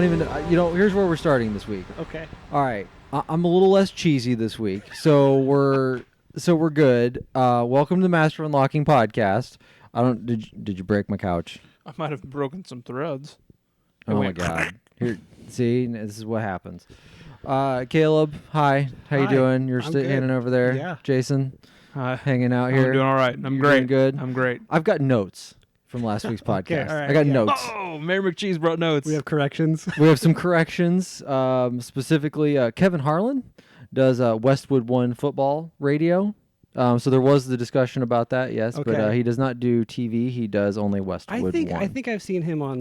don't even. Here's where we're starting this week. Okay. All right. I'm a little less cheesy this week, so we're good. Welcome to the Master Unlocking podcast. Did you break my couch? I might have broken some threads. Oh my god. Here, see, this is what happens. Caleb, hi. How you Hi. doing? You're I'm standing good. over there. Yeah. Jason, Hi. hanging out here. I'm doing all right. I'm You're great. doing good. I'm great. I've got notes from last week's podcast. Okay, all right, I got yeah. notes. Oh, Mary McCheese brought notes. We have corrections. We have some corrections. Specifically, Kevin Harlan does Westwood One football radio. So there was the discussion about that, yes. Okay. But he does not do TV. He does only Westwood One. I think I've seen him on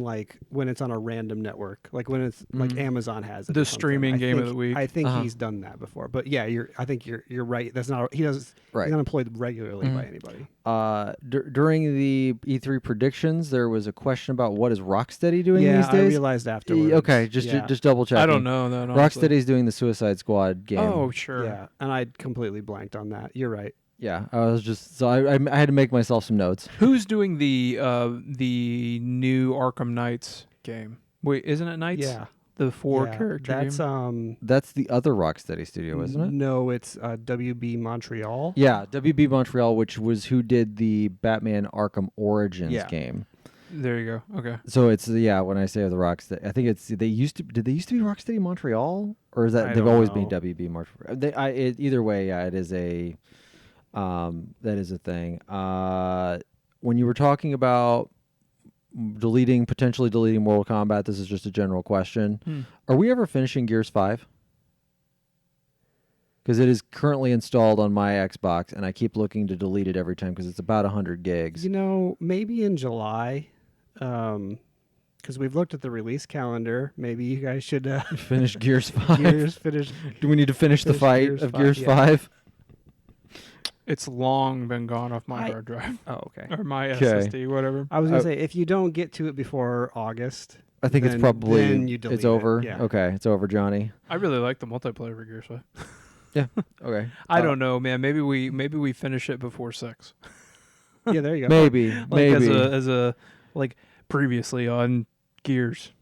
when it's on a random network, like when it's like Amazon has it. The or something. streaming I game of think- the week. I think Uh-huh. he's done that before. But yeah, I think you're right. That's not he's Right. not employed regularly by anybody. During the E3 predictions, there was a question about what is Rocksteady doing Yeah, these I days. realized afterwards. Okay, Yeah. just double checking. I don't know that. honestly. Rocksteady's doing the Suicide Squad game. Oh, sure. Yeah, and I completely blanked on that. You're right. Yeah, I was just I had to make myself some notes. Who's doing the new Arkham Knights game? Wait, isn't it Knights? Yeah. The four Yeah, character That's game? That's the other Rocksteady studio, isn't it? No, it's WB Montreal. Yeah, WB Montreal, which was who did the Batman Arkham Origins game. There you go. Okay. So it's when I say the Rocksteady, I think it's did they used to be Rocksteady Montreal, or is that I they've don't always know. been WB Montreal? Either way, yeah, it is a that is a thing. When you were talking about potentially deleting Mortal Kombat, this is just a general question. Are we ever finishing Gears 5? Because it is currently installed on my Xbox, and I keep looking to delete it every time because it's about 100 gigs. Maybe in July, because we've looked at the release calendar. Maybe you guys should Finish Gears 5. finish. Do we need to finish the Finish fight Gears of 5, Gears yeah. 5? It's long been gone off my I- hard drive Oh, okay. or my Okay. SSD, whatever. I was gonna say if you don't get to it before August, I think it's then probably you delete it's it. over. Yeah. Okay, it's over, Johnny. I really like the multiplayer for Gears 5. Okay. I don't know, man. Maybe we finish it before 6. Yeah, there you go. Maybe. Like maybe. as a like previously on Gears.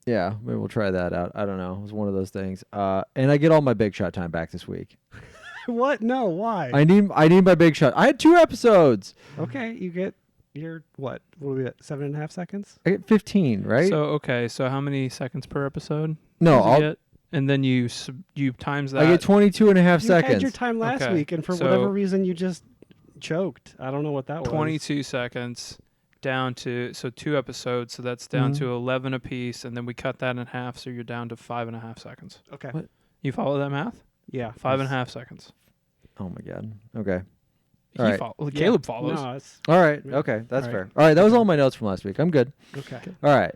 Yeah, maybe we'll try that out. I don't know. It was one of those things. And I get all my big shot time back this week. What? No, why? I need my big shot. I had 2 episodes. Okay, you get your what? What are we at? 7.5 seconds? I get 15, right? So how many seconds per episode? no, does he I'll, get? And then you times that. I get 22 and a half You seconds. had your time last Okay, week, and for so- whatever reason, you just choked. I don't know what that was. 22 seconds down to 2 episodes, so that's down to 11 apiece, and then we cut that in half, so you're down to 5.5 seconds. Okay. What? You follow that math? Yeah. 5.5 seconds. Oh my god. Okay. All right. Yeah. Caleb follows. No, it's All right. Yeah. Okay, that's All right. fair. All right, that was all my notes from last week. I'm good. okay. All right.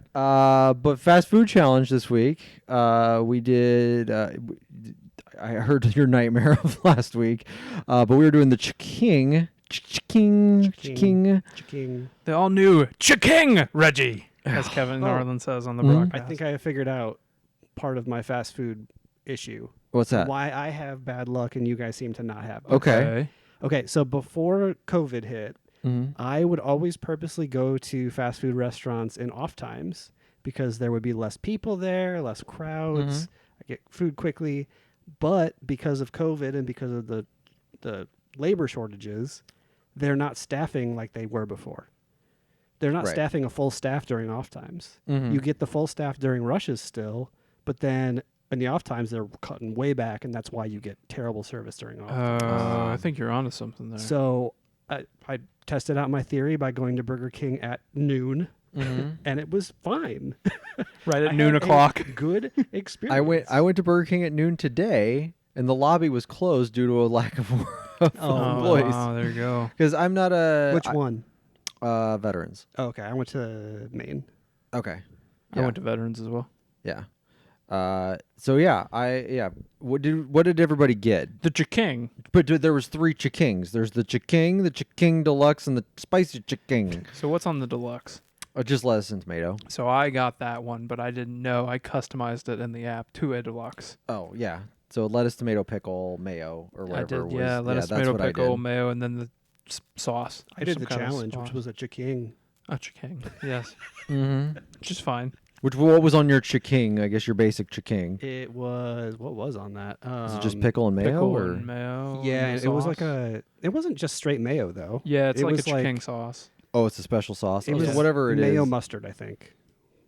But fast food challenge this week. We did. I heard your nightmare of last week, but we were doing the Chiking. Chiking. The all new Chiking Reggie, as Kevin Oh. Harlan says on the Mhm. broadcast. I think I have figured out part of my fast food issue. What's that? Why I have bad luck and you guys seem to not have. Okay. Okay, so before COVID hit, Mhm. I would always purposely go to fast food restaurants in off times because there would be less people there, less crowds. I get food quickly. But because of COVID and because of the labor shortages, they're not staffing like they were before. They're not Right. staffing a full staff during off times. Mhm. You get the full staff during rushes still, but then in the off times they're cutting way back, and that's why you get terrible service during off times. I think you're onto something there. So I tested out my theory by going to Burger King at noon, Mhm. and it was fine. right I at noon had a o'clock. Good experience. I went to Burger King at noon today, and the lobby was closed due to a lack of Oh, employees. wow, there you go. Because I'm not a Which one? veterans. Oh, okay, I went to Maine. Okay. I Yeah. went to veterans as well. Yeah. So yeah, What did everybody get? The Chiking. But there was 3 Chikings. There's the Chiking Deluxe, and the Spicy Chiking. So what's on the deluxe? Just lettuce and tomato. So I got that one, but I didn't know. I customized it in the app to a deluxe. Oh yeah. So lettuce, tomato, pickle, mayo, or whatever. I did, was, yeah. Lettuce, that's tomato, what I pickle, did. mayo, and then the sauce. I did Some the kind of challenge, sauce. which was a Chiking. A Chiking, yes. Mm-hmm. Which is fine. What was on your chicken? I guess your basic chicken. It was what was on that? Is it just pickle and mayo? Pickle or? and mayo. Yeah, and it was like sauce. it wasn't just straight mayo though. Yeah, it's it like a was chicken sauce. Oh, it's a special sauce. It Oh, was so whatever it is. mayo mustard, I think.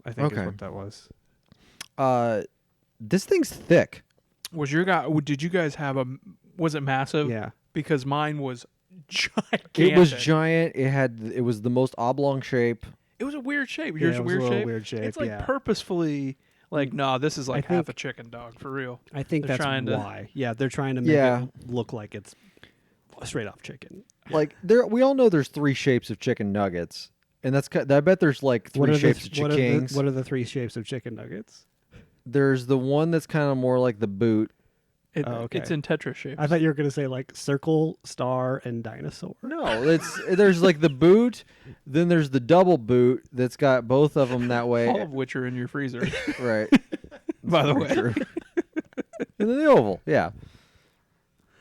I think Okay. is what that was. This thing's thick. Was your guy? Did you guys have a? Was it massive? Yeah. Because mine was gigantic. It was giant. It was the most oblong shape. It was a weird shape. Yeah, Yours it a was a weird little shape. weird shape, It's like yeah. purposefully like, no, this is like I half think- a chicken dog for real. I think They're that's trying to- why. Yeah, they're trying to make Yeah. it look like it's straight off chicken. Like we all know there's 3 shapes of chicken nuggets, and I bet there's like 3 shapes of chickens. What are the 3 shapes of chicken nuggets? There's the one that's kind of more like the boot. Okay. It's in Tetris shape. I thought you were going to say like circle, star, and dinosaur. No, there's like the boot, then there's the double boot that's got both of them that way. All of which are in your freezer. Right. By the Very way. true. And then the oval, yeah.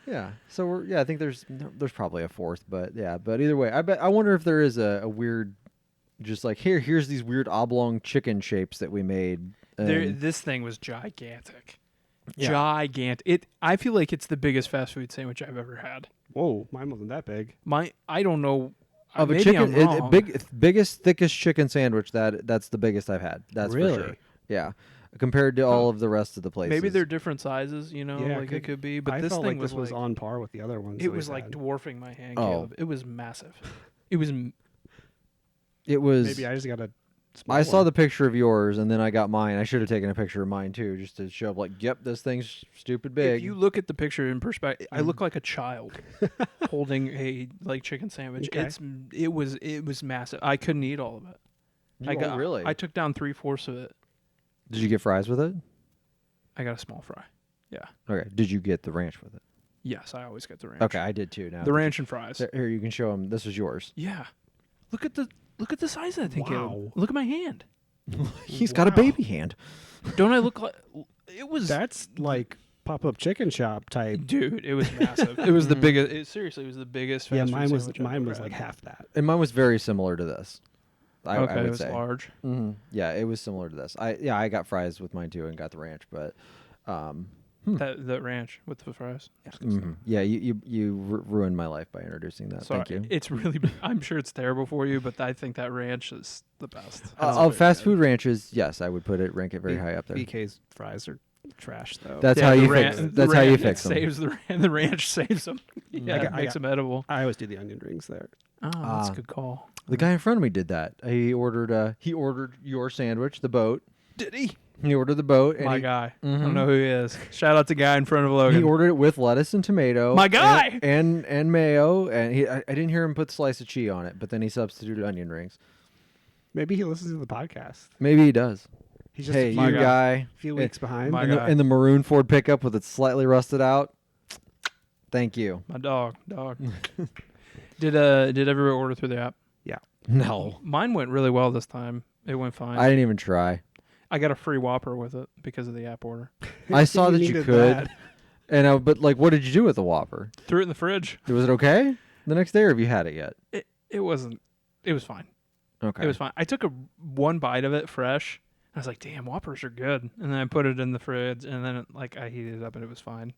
Yeah. So I think there's probably a 4th, but yeah. But either way, I wonder if there is a weird, just like here's these weird oblong chicken shapes that we made. This thing was gigantic. Yeah. Gigantic. I feel like it's the biggest fast food sandwich I've ever had. Whoa, mine wasn't that big. I don't know. Of a maybe chicken, I'm wrong. biggest, thickest chicken sandwich. That's the biggest I've had. That's Really? for sure. Yeah, compared to all of the rest of the places. Maybe they're different sizes, Yeah, like it could be. But I this felt thing like this was like on par with the other ones. it that was we've like had. dwarfing my hand, Oh. Caleb. It was massive. It was. It was. Maybe I just got a small I saw one. the picture of yours, and then I got mine. I should have taken a picture of mine too, just to show like, yep, this thing's stupid big. If you look at the picture in perspective, I look like a child holding a chicken sandwich. Okay. It was massive. I couldn't eat all of it. Really? I took down 3/4 of it. Did you get fries with it? I got a small fry. Yeah. Okay. Did you get the ranch with it? Yes, I always get the ranch. Okay, I did too. Now The ranch and fries. Here, you can show them. This was yours. Yeah. Look at the size of that thing, Caleb. Wow. Look at my hand. He's got a Wow. baby hand. Don't I look like it was That's like pop-up chicken shop type. dude, it was massive. It was the biggest seriously, it was the biggest Yeah, fast food mine was sandwich I've mine ever was had. like half that. And mine was very similar to this. I okay, would it was say. large. Mhm. Yeah, it was similar to this. I got fries with mine too, and got the ranch, but. That ranch with the fries. Yeah, you ruined my life by introducing that. Sorry, Thank you. it's really. I'm sure it's terrible for you, but I think that ranch is the best. Of fast food ranches, yes, I would rank it very high up there. BK's fries are trash though. That's Yeah, how the you ran- fix. the That's how you ranch fix them. saves the ranch saves them. Yeah, I it got- makes them edible. I always do the onion rings there. Oh, that's a good call. The guy in front of me did that. He ordered your sandwich, the boat. Did he? He ordered the boat, and My he, guy. I Mhm. don't know who he is. Shout out to guy in front of Logan. he ordered it with lettuce and tomato. My guy! and mayo, and I didn't hear him put slice of cheese on it, but then he substituted onion rings. Maybe he listens to the podcast. Maybe he does. He's just Hey, a my you guy. guy, few weeks behind. My in guy. in the maroon Ford pickup with it slightly rusted out. Thank you. My dog. Did everybody order through the app? No, Mine went really well this time. It went fine. I didn't even try. I got a free Whopper with it because of the app order. I saw that you needed could, that. and but like, what did you do with the Whopper? Threw it in the fridge. Was it okay the next day, or have you had it yet? It wasn't. It was fine. Okay. It was fine. I took one bite of it fresh. I was like, "Damn, Whoppers are good." And then I put it in the fridge, and then I heated it up, and it was fine.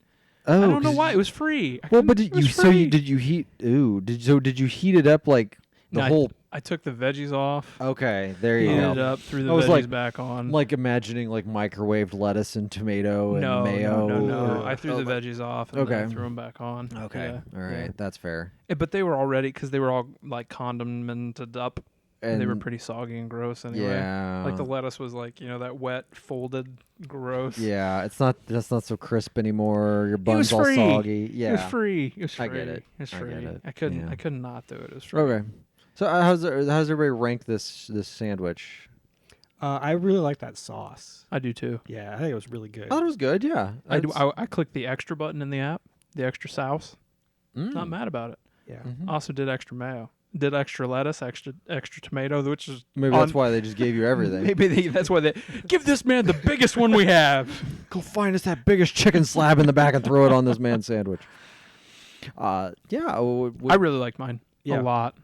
Oh, I don't know 'cause- why it was free. Well, but It did you was free. did you heat? Ooh, did you heat it up like the No, whole? I took the veggies off, Okay, there you heated it go. up, threw the I was veggies like- back on. I'm like imagining like microwaved lettuce and tomato and no, mayo. no. or- I threw oh, the veggies off and then I okay. threw them back on. Okay, Yeah, all right, yeah. that's fair. But they were already because they were all like condimented up. And They were pretty soggy and gross anyway. Yeah, Like the lettuce was like that wet folded gross. yeah, that's not so crisp anymore. Your bun's all free. soggy. Yeah, It was free. It was free. I get it. It's I free. get it. I couldn't. Yeah. I could not do it. It was free. Okay, so how's everybody rank this sandwich? I really like that sauce. I do too. Yeah, I think it was really good. I thought it was good. Yeah, I do. It's- I clicked the extra button in the app. The extra sauce. Mm. Not mad about it. Yeah. Mhm. Also did extra mayo. Did extra lettuce, extra tomato, which is Maybe that's why they just gave you everything. Maybe that's why they give this man the biggest one we have. Go find us that biggest chicken slab in the back and throw it on this man's sandwich. Yeah. I really liked mine Yeah. a lot.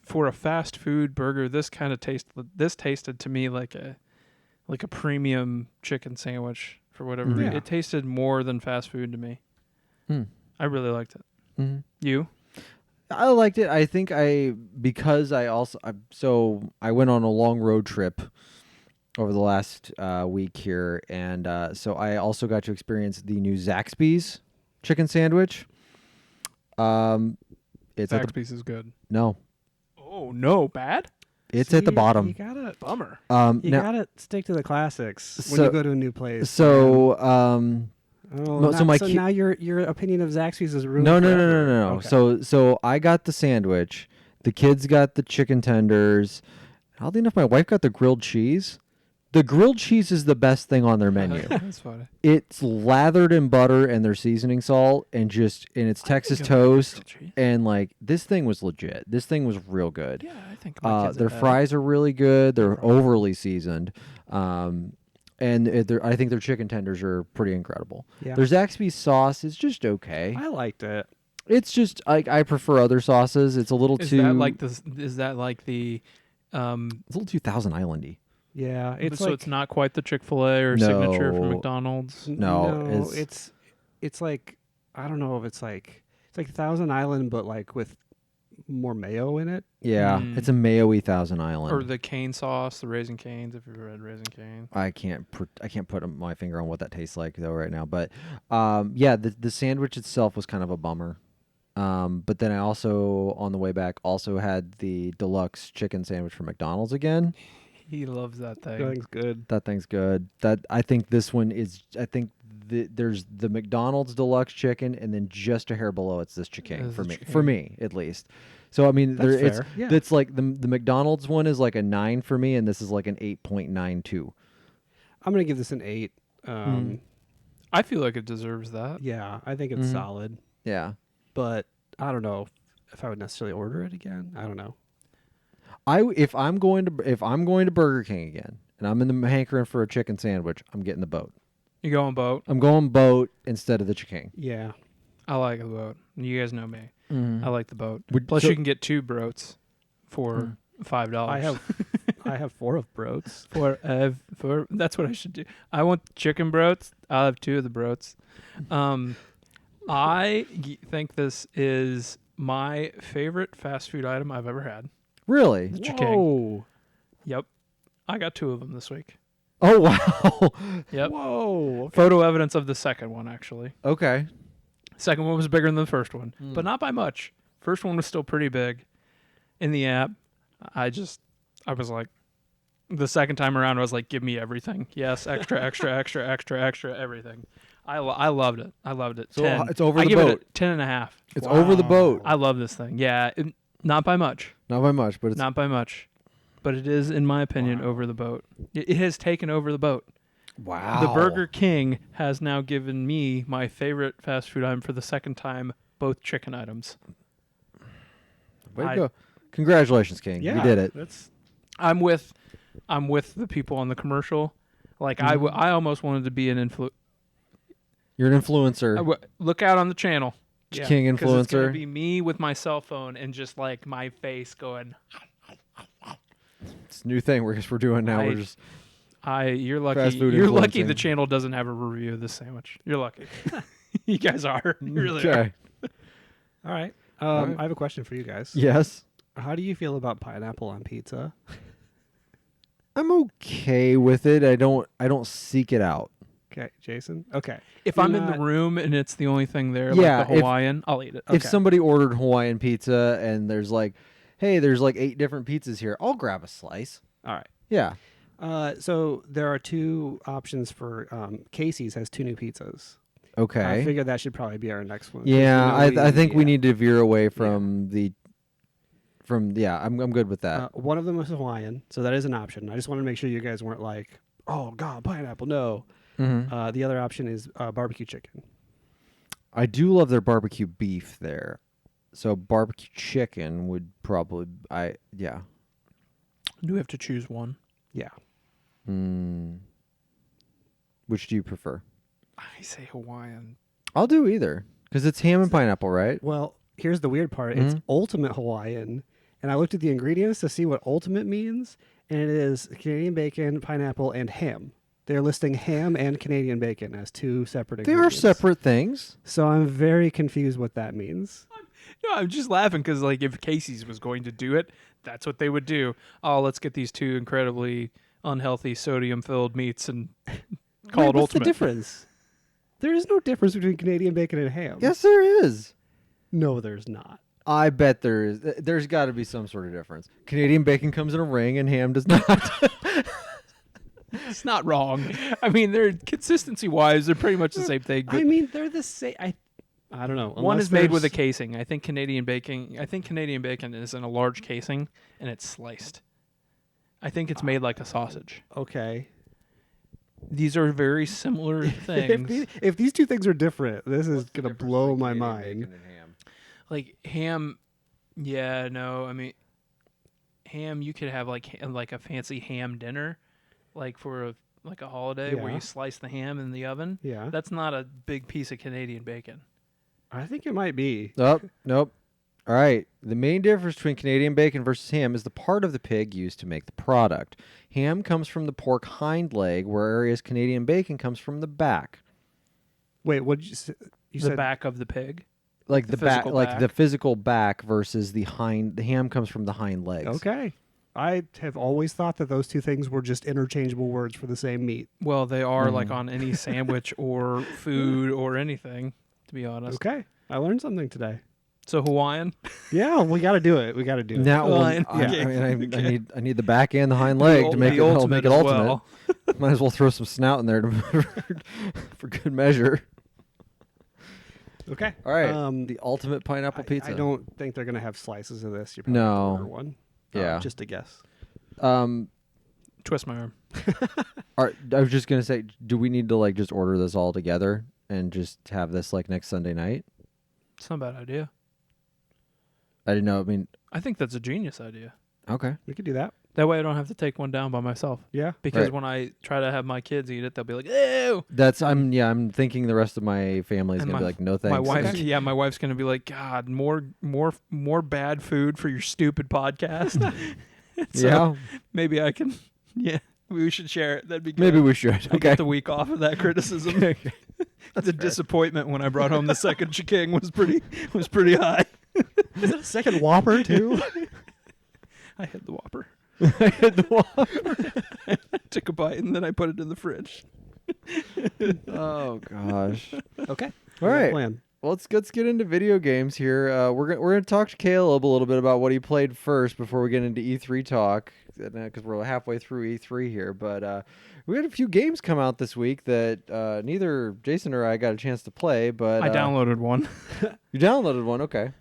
For a fast food burger, this tasted to me like like a premium chicken sandwich for whatever Mhm. reason. Yeah. It tasted more than fast food to me. Hmm. I really liked it. Mm-hmm. You? I liked it. I think because so I went on a long road trip over the last week here, and so I also got to experience the new Zaxby's chicken sandwich. It's at the Zaxby's is good. no, Oh no, bad? it's at the See, bottom. You gotta, Bummer. you Now, gotta stick to the classics when So- you go to a new place. so Oh, so my so ki- now your opinion of Zaxby's is ruined. no. forever. Okay. So I got the sandwich. The kids got the chicken tenders. Oddly enough, my wife got the grilled cheese. The grilled cheese is the best thing on their menu. That's funny. It's lathered in butter and their seasoning salt, and it's Texas I think I like toast. grilled cheese. And like this thing was legit. This thing was real good. Yeah, I think my kids Their have had it. fries are really good. They're Fries. overly seasoned. I think their chicken tenders are pretty incredible. Yeah. Their Zaxby's sauce is just okay. I liked it. It's just I prefer other sauces. It's a little Is too that like the? Is that like the? it's a little too Thousand Islandy. Yeah, it's so like it's not quite the Chick-fil-A or signature from No. McDonald's. No, it's like I don't know if it's like Thousand Island, but like with more mayo in it. Yeah, Mm. it's a mayo-y Thousand Island. Or the cane sauce, the Raisin Canes, if you've ever had Raisin Cane. I can't put my finger on what that tastes like though right now. But yeah, the sandwich itself was kind of a bummer. But then I also on the way back also had the deluxe chicken sandwich from McDonald's again. He loves that thing. Everything's good. That thing's good. I think this one is. I think there's the McDonald's deluxe chicken, and then just a hair below it's this chicken Is for the me. chicken. For me, at least. So I mean, That's it's fair. Yeah. it's like the McDonald's one is like a 9 for me, and this is like an 8.92. I'm gonna give this an 8. I feel like it deserves that. Yeah, I think it's Mhm. solid, Yeah. but I don't know if I would necessarily order it again. I don't know. If I'm going to Burger King again, and I'm in the hankering for a chicken sandwich, I'm getting the boat. You going boat? I'm going boat instead of the chicken. Yeah. I like the boat. You guys know me. Mm-hmm. I like the boat. Would- Plus, so- you can get 2 broats for $5. I have 4 of broats. for that's what I should do. I want chicken broats. I'll have 2 of the broats. Think this is my favorite fast food item I've ever had. Really? The chicken. Whoa. Yep. I got 2 of them this week. Oh wow. Yep. Whoa. Photo evidence of the second one, actually. Okay. Second one was bigger than the first one, Hmm. but not by much. First one was still pretty big. In the app, I was like, the second time around, I was like, give me everything. Yes, extra, extra, extra, extra, extra, everything. I loved it. I loved it. So 10. it's over I the give boat. it a 10.5. It's over the boat. I love this thing. Yeah, not by much. Not by much, but it's Not by much. But it is, in my opinion, over the boat. It has taken over the boat. wow. The Burger King has now given me my favorite fast food item for the second time, both chicken items. Way to go. Congratulations, King. Yeah. You did it. That's I'm with the people on the commercial. Like I almost wanted to be an You're an influencer. look out on the channel. Yeah. King 'Cause it's gonna influencer. be me with my cell phone and just like my face going. It's a new thing we're doing now. I- We're just You're lucky. Fast food You're lucky influencing. the channel doesn't have a review of this sandwich. You're lucky. You guys are. You really are. okay. all right. All right. I have a question for you guys. Yes. How do you feel about pineapple on pizza? I'm okay with it. I don't seek it out. Okay, Jason. Okay. If You're I'm in not- the room and it's the only thing there, Yeah, like the Hawaiian, I'll eat it. If somebody ordered Hawaiian pizza and there's like, hey, there's like 8 different pizzas here, I'll grab a slice. All right. Yeah. So there are 2 options for Casey's has 2 new pizzas. I Okay. figure that should probably be our next one. 'cause Yeah, I think we yeah. need to veer away from I'm good with that. One of them is Hawaiian, so that is an option. I just want to make sure you guys weren't like, oh God, pineapple, no. Mhm. The other option is barbecue chicken. I do love their barbecue beef there. So barbecue chicken would probably yeah. do we have to choose one? Yeah. Which do you prefer? I say Hawaiian. I'll do either because it's ham and pineapple, right? Well, here's the weird part. It's Mhm. ultimate Hawaiian, and I looked at the ingredients to see what ultimate means, and it is Canadian bacon, pineapple, and ham. They're listing ham and Canadian bacon as two separate They are ingredients. separate things. So I'm very confused what that means. No, I'm just laughing because, like, if Casey's was going to do it, that's what they would do. Oh, let's get these two incredibly unhealthy sodium-filled meats and call it What's ultimate. the difference? There is no difference between Canadian bacon and ham. Yes, there is. No, there's not. I bet there is. There's got to be some sort of difference. Canadian bacon comes in a ring and ham does not. It's not wrong. I mean, they're consistency-wise, they're pretty much the same thing. But I mean, they're the same. I don't know. one Unless is made with a there's- casing. I think Canadian bacon is in a large casing and it's sliced. I think it's made like a sausage. Okay. These are very similar things. If these two things are different, this is gonna blow my mind. Like ham, yeah, no, I mean, ham. You could have like a fancy ham dinner, like for a holiday where Yeah. you slice the ham in the oven. Yeah, That's not a big piece of Canadian bacon. I think it might be. Nope. All right. The main difference between Canadian bacon versus ham is the part of the pig used to make the product. Ham comes from the pork hind leg, whereas Canadian bacon comes from the back. Wait, what did you say? You The said back of the pig. Like The the back, physical like back. the physical back versus the hind. The ham comes from the hind legs. okay. I have always thought that those two things were just interchangeable words for the same meat. Well, they are like Mhm. on any sandwich or food or anything, to be honest. Okay, I learned something today. So Hawaiian. Yeah, we got to do it. We got to do it. That one, Fine. I Okay. mean, I need the back and the hind leg to make The it make it as ultimate. well. Might as well throw some snout in there for good measure. Okay. All right, the ultimate pineapple I pizza. don't think they're gonna have slices of this. You probably No. have to order one. Yeah. Just a guess. Twist my arm. I was just gonna say, do we need to like just order this all together and just have this like next Sunday night? It's not a bad idea. I didn't know. I mean, I think that's a genius idea. okay. We could do that. That way I don't have to take one down by myself. Yeah. Because Right. when I try to have my kids eat it, they'll be like, ew. I'm thinking the rest of my family is And gonna be like, no thanks. My wife, Okay. yeah, my wife's gonna be like, God, more bad food for your stupid podcast. So yeah, maybe I can. Yeah, we should share it. That'd be good. maybe we should. I Okay. get the week off of that criticism. The fair. disappointment when I brought home the second chicken was pretty high. Is it a second Whopper too? I had the Whopper. The Took a bite and then I put it in the fridge. oh gosh. Okay. All right. Plan. Well, let's get into video games here. We're gonna talk to Caleb a little bit about what he played first before we get into E3 talk, because we're halfway through E3 here. But we had a few games come out this week that neither Jason or I got a chance to play. But I downloaded one. You downloaded one, okay?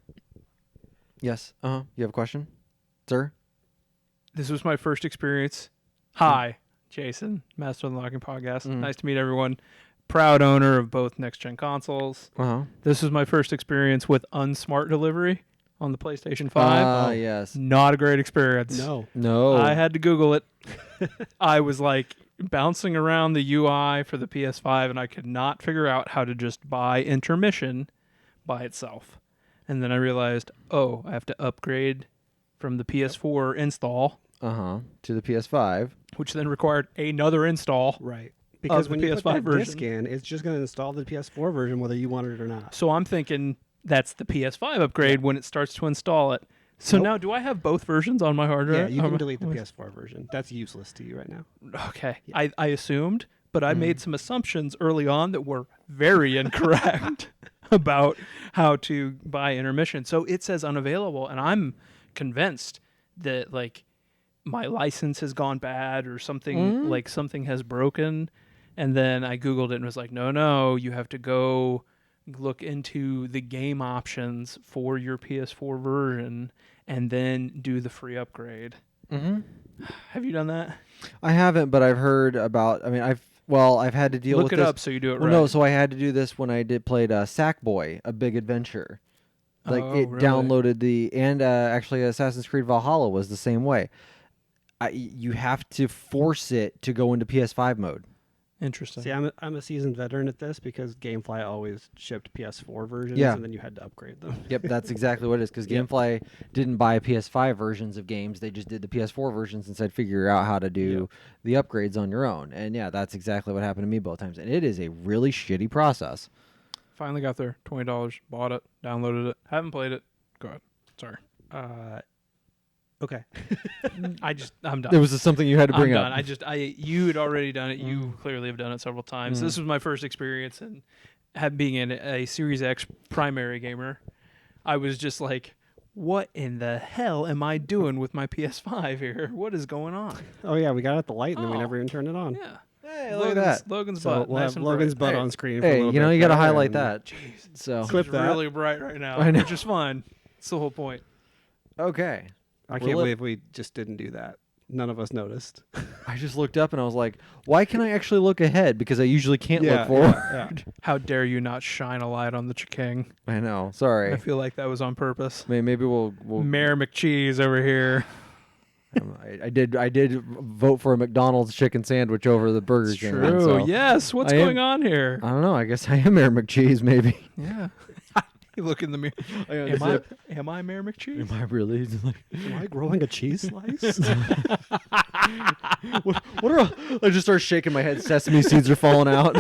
Yes. You have a question, sir? This was my first experience. Hi, Jason, Master of the Locking Podcast. Mm. Nice to meet everyone. Proud owner of both next-gen consoles. This was my first experience with unsmart delivery on the PlayStation 5. Yes. Not a great experience. No. I had to Google it. I was like bouncing around the UI for the PS5 and I could not figure out how to just buy intermission by itself. And then I realized, I have to upgrade from the PS4 install, to the PS5. which then required another install. Right. Because the when you PS5 put that version. disc in, it's just going to install the PS4 version whether you want it or not. So I'm thinking that's the PS5 upgrade when it starts to install it. So Nope. now do I have both versions on my hard drive? Yeah, you can Or- delete the PS4 version. That's useless to you right now. Okay. Yeah. I assumed, but I made some assumptions early on that were very incorrect about how to buy intermission. So it says unavailable, and I'm convinced that like my license has gone bad or something, like something has broken. And then I Googled it and was like, no, you have to go look into the game options for your PS4 version and then do the free upgrade. Mm-hmm. Have you done that? I haven't, but I've heard about. I mean, I've had to deal Look with it this. up so you do it Well, right. no, so I had to do this when I played Sackboy: A Big Adventure. Like Oh, it really? downloaded and actually Assassin's Creed Valhalla was the same way. You have to force it to go into PS5 mode. Interesting. See, I'm a seasoned veteran at this because GameFly always shipped PS4 versions, Yeah. and then you had to upgrade them. Yep, that's exactly what it is. Because Yep. GameFly didn't buy PS5 versions of games; they just did the PS4 versions and said, "Figure out how to do the upgrades on your own." And yeah, that's exactly what happened to me both times. And it is a really shitty process. Finally got there. $20. Bought it. Downloaded it. Haven't played it. Go ahead. Sorry. Okay. I'm done. It was just something you had to bring I'm up. done. You had already done it. You clearly have done it several times. This was my first experience, and being a Series X primary gamer, I was just like, "What in the hell am I doing with my PS5 here? What is going on?" Oh yeah, we got out the light and then we Oh. never even turned it on. Yeah. Hey, look at that. Logan's So butt. we'll nice have and Logan's bright. butt Hey. on screen. For a Hey, little you know, bit you got to there, highlight and- that. Jeez. So Clip It's that. really bright right now. I know. Which is fine. It's the whole point. okay. I We're can't lit. believe we just didn't do that. None of us noticed. I just looked up and I was like, "Why can I actually look ahead? Because I usually can't look forward." Yeah. How dare you not shine a light on the King? I know. Sorry. I feel like that was on purpose. Maybe we'll Mayor McCheese over here. I did vote for a McDonald's chicken sandwich over the Burger King. one, True. so Yes. What's I am- going on here? I don't know. I guess I am Mayor McCheese. Maybe. Yeah. You look in the mirror. Am I Mayor McCheese? Am I really? Am I growing a cheese slice? I just start shaking my head. Sesame seeds are falling out.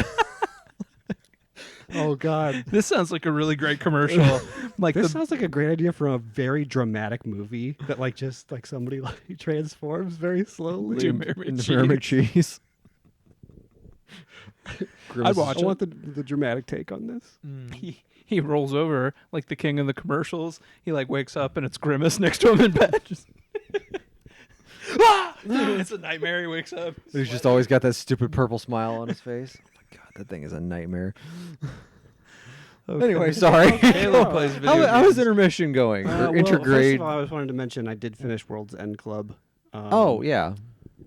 Oh God. This sounds like a really great commercial. Like This the sounds like a great idea for a very dramatic movie that just somebody transforms very slowly. To Mayor Into Mayor McCheese. I'd watch I it. want the dramatic take on this. He rolls over like the king of the commercials. He wakes up and it's Grimace next to him in bed. Just it's a nightmare. He wakes up. He's just always got that stupid purple smile on his face. Oh my God, that thing is a nightmare. Anyway, sorry. Caleb plays video How is games. intermission going? Or Well, intergrade? first of all, I just wanted to mention I did finish World's End Club. Oh yeah.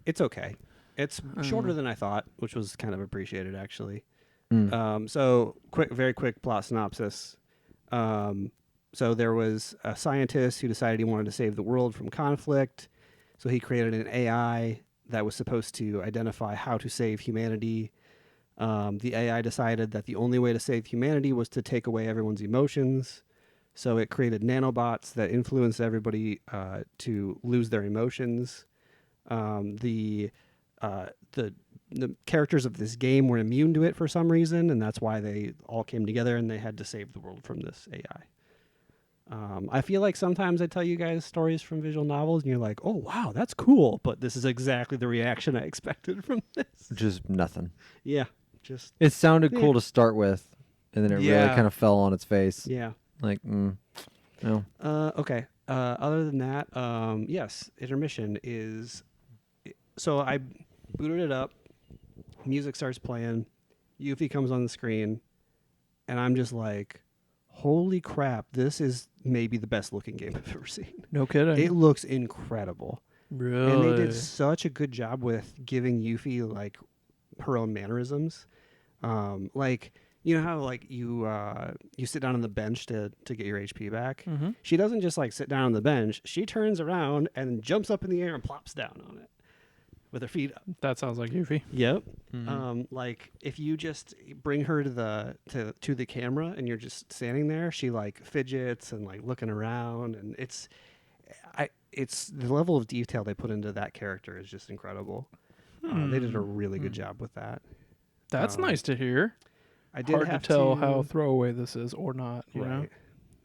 It's okay. It's shorter than I thought, which was kind of appreciated actually. Mm. So very quick plot synopsis. So there was a scientist who decided he wanted to save the world from conflict. So he created an AI that was supposed to identify how to save humanity. The AI decided that the only way to save humanity was to take away everyone's emotions. So it created nanobots that influenced everybody to lose their emotions. The characters of this game were immune to it for some reason, and that's why they all came together and they had to save the world from this AI. I feel like sometimes I tell you guys stories from visual novels and you're like, oh, wow, that's cool. But this is exactly the reaction I expected from this. Just nothing. Yeah, just, It sounded Yeah. cool to start with, and then it really Yeah. kind of fell on its face. yeah. Like, no. Okay. Other than that, yes, intermission is. So I booted it up. Music starts playing. Yuffie comes on the screen, and I'm just like, "Holy crap! This is maybe the best looking game I've ever seen. No kidding. It looks incredible, really? and they did such a good job with giving Yuffie her own mannerisms, You know how you sit down on the bench to get your HP back? Mm-hmm. She doesn't just sit down on the bench. She turns around and jumps up in the air and plops down on it with her feet up. That sounds like Yuffie. Yep. Mm-hmm. If you just bring her to the camera and you're just standing there, she fidgets and looking around, and it's the level of detail they put into that character is just incredible. They did a really good job with that. That's nice to hear. I did Hard have to tell how throwaway this is or not. You know?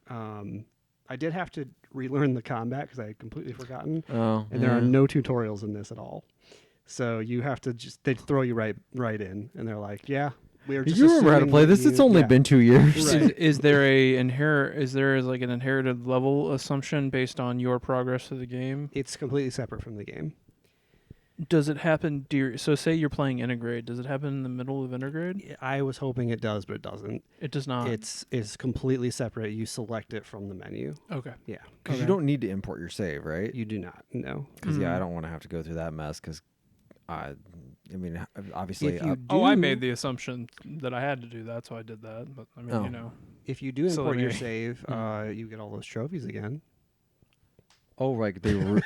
Right. I did have to relearn the combat because I had completely forgotten, Oh, and there are no tutorials in this at all. So you have to they throw you right in, and they're like, "Yeah, we're Did just." you remember how to assuming play that this? It's only yeah. been 2 years. Right. Is there an inherited level assumption based on your progress through the game? It's completely separate from the game. Does it happen so say you're playing Intergrade, does it happen in the middle of Intergrade? I was hoping it does, but it doesn't. It does not. It's completely separate. You select it from the menu. Okay. Yeah, Because you don't need to import your save, right? you do not. No. Because I don't want to have to go through that mess. Because obviously, If you Oh, I do- made the assumption that I had to do that, so I did that. But I mean, Oh. If you do So import your they- save, you get all those trophies again. oh right, they were.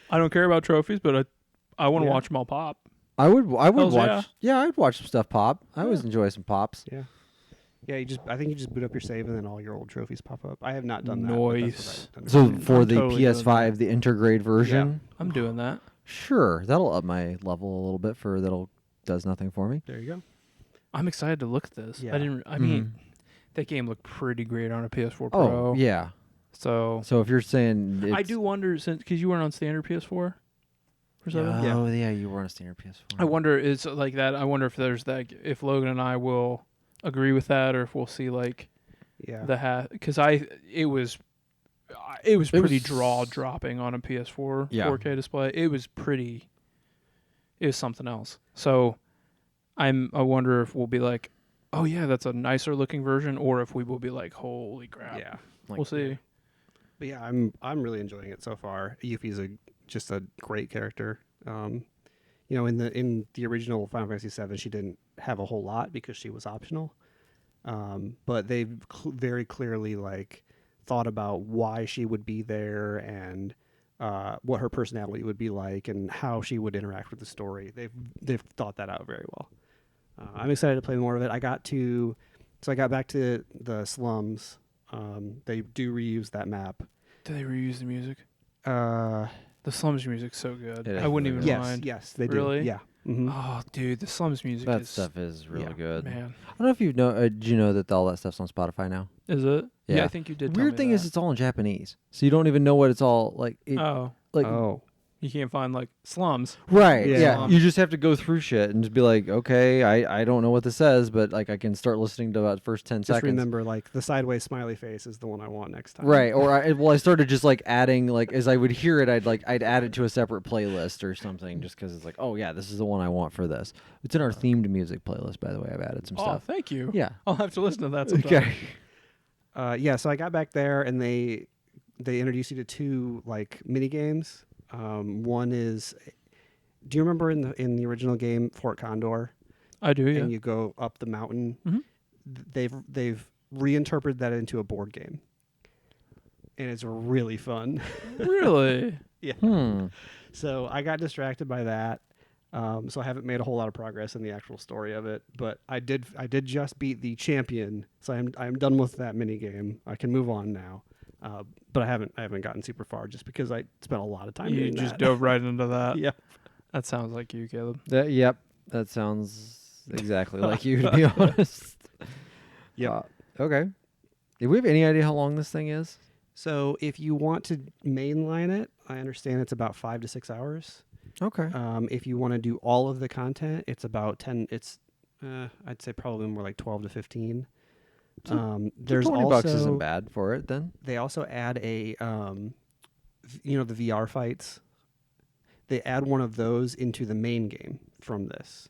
I don't care about trophies, but I want to Yeah. watch them all pop. I would Hells watch. Yeah, I'd watch some stuff pop. I always enjoy some pops. Yeah. Yeah, I think you just boot up your save and then all your old trophies pop up. I have not done that. But Nice. that's what I So understand. for I'm the totally doing PS5, that. the intergrade version, I'm doing that. sure, that'll up my level a little bit. Does nothing for me. There you go. I'm excited to look at this. Yeah. I mean, that game looked pretty great on a PS4 Pro. Oh yeah. So So if you're saying I do wonder, because you weren't on standard PS4 for 7. Yeah. Oh yeah, you were on a standard PS4. I wonder, it's like that. I wonder if there's that, if Logan and I will agree with that, or if we'll see like Yeah. the because it was pretty was- draw dropping on a PS4 Yeah. 4K display. It was something else. So I wonder if we'll be like, oh yeah, that's a nicer looking version, or if we will be like, holy crap. Yeah. We'll see. But yeah, I'm really enjoying it so far. Yuffie's just a great character. In the original Final Fantasy VII, she didn't have a whole lot because she was optional. But they've very clearly like thought about why she would be there and what her personality would be like and how she would interact with the story. They've thought that out very well. I'm excited to play more of it. I got back to the slums. They do reuse that map. Do they reuse the music? The Slums music's so good. It is I wouldn't really even good. mind. Yes, they do. Really? Yeah. Mm-hmm. Oh, dude, the Slums music That is stuff is really yeah, good. man. I don't know if did you know that all that stuff's on Spotify now? Is it? Yeah. I think you did. Tell Weird me thing that. is it's all in Japanese, so you don't even know what it's all like. Oh, you can't find like slums. Right. Yeah. Yeah. You just have to go through shit and just be like, okay, I don't know what this says, but like I can start listening to about the first 10 Just seconds. remember, like the sideways smiley face is the one I want next time. Right. Or I started just like adding, like as I would hear it, I'd add it to a separate playlist or something, just because it's like, oh yeah, this is the one I want for this. It's in our themed music playlist, by the way. I've added some Oh, stuff. thank you. Yeah. I'll have to listen to that sometime. Okay. So I got back there and they introduced you to two like mini games. One is, do you remember in the original game Fort Condor? I do. Yeah. And you go up the mountain. Mhm. They've reinterpreted that into a board game, and it's really fun. Really? Yeah. So I got distracted by that. So I haven't made a whole lot of progress in the actual story of it, but I did just beat the champion, so I'm done with that mini game. I can move on now. But I haven't gotten super far just because I spent a lot of time You doing just that. dove right into that. Yeah. That sounds like you, Caleb. Yep. That sounds exactly like you, to be honest. Yeah. Okay. Do we have any idea how long this thing is? So if you want to mainline it, I understand it's about 5 to 6 hours. Okay. If you want to do all of the content, it's about 10. I'd say probably more like 12 to 15. There's $20 also isn't bad for it then. they also add the VR fights. They add one of those into the main game from this.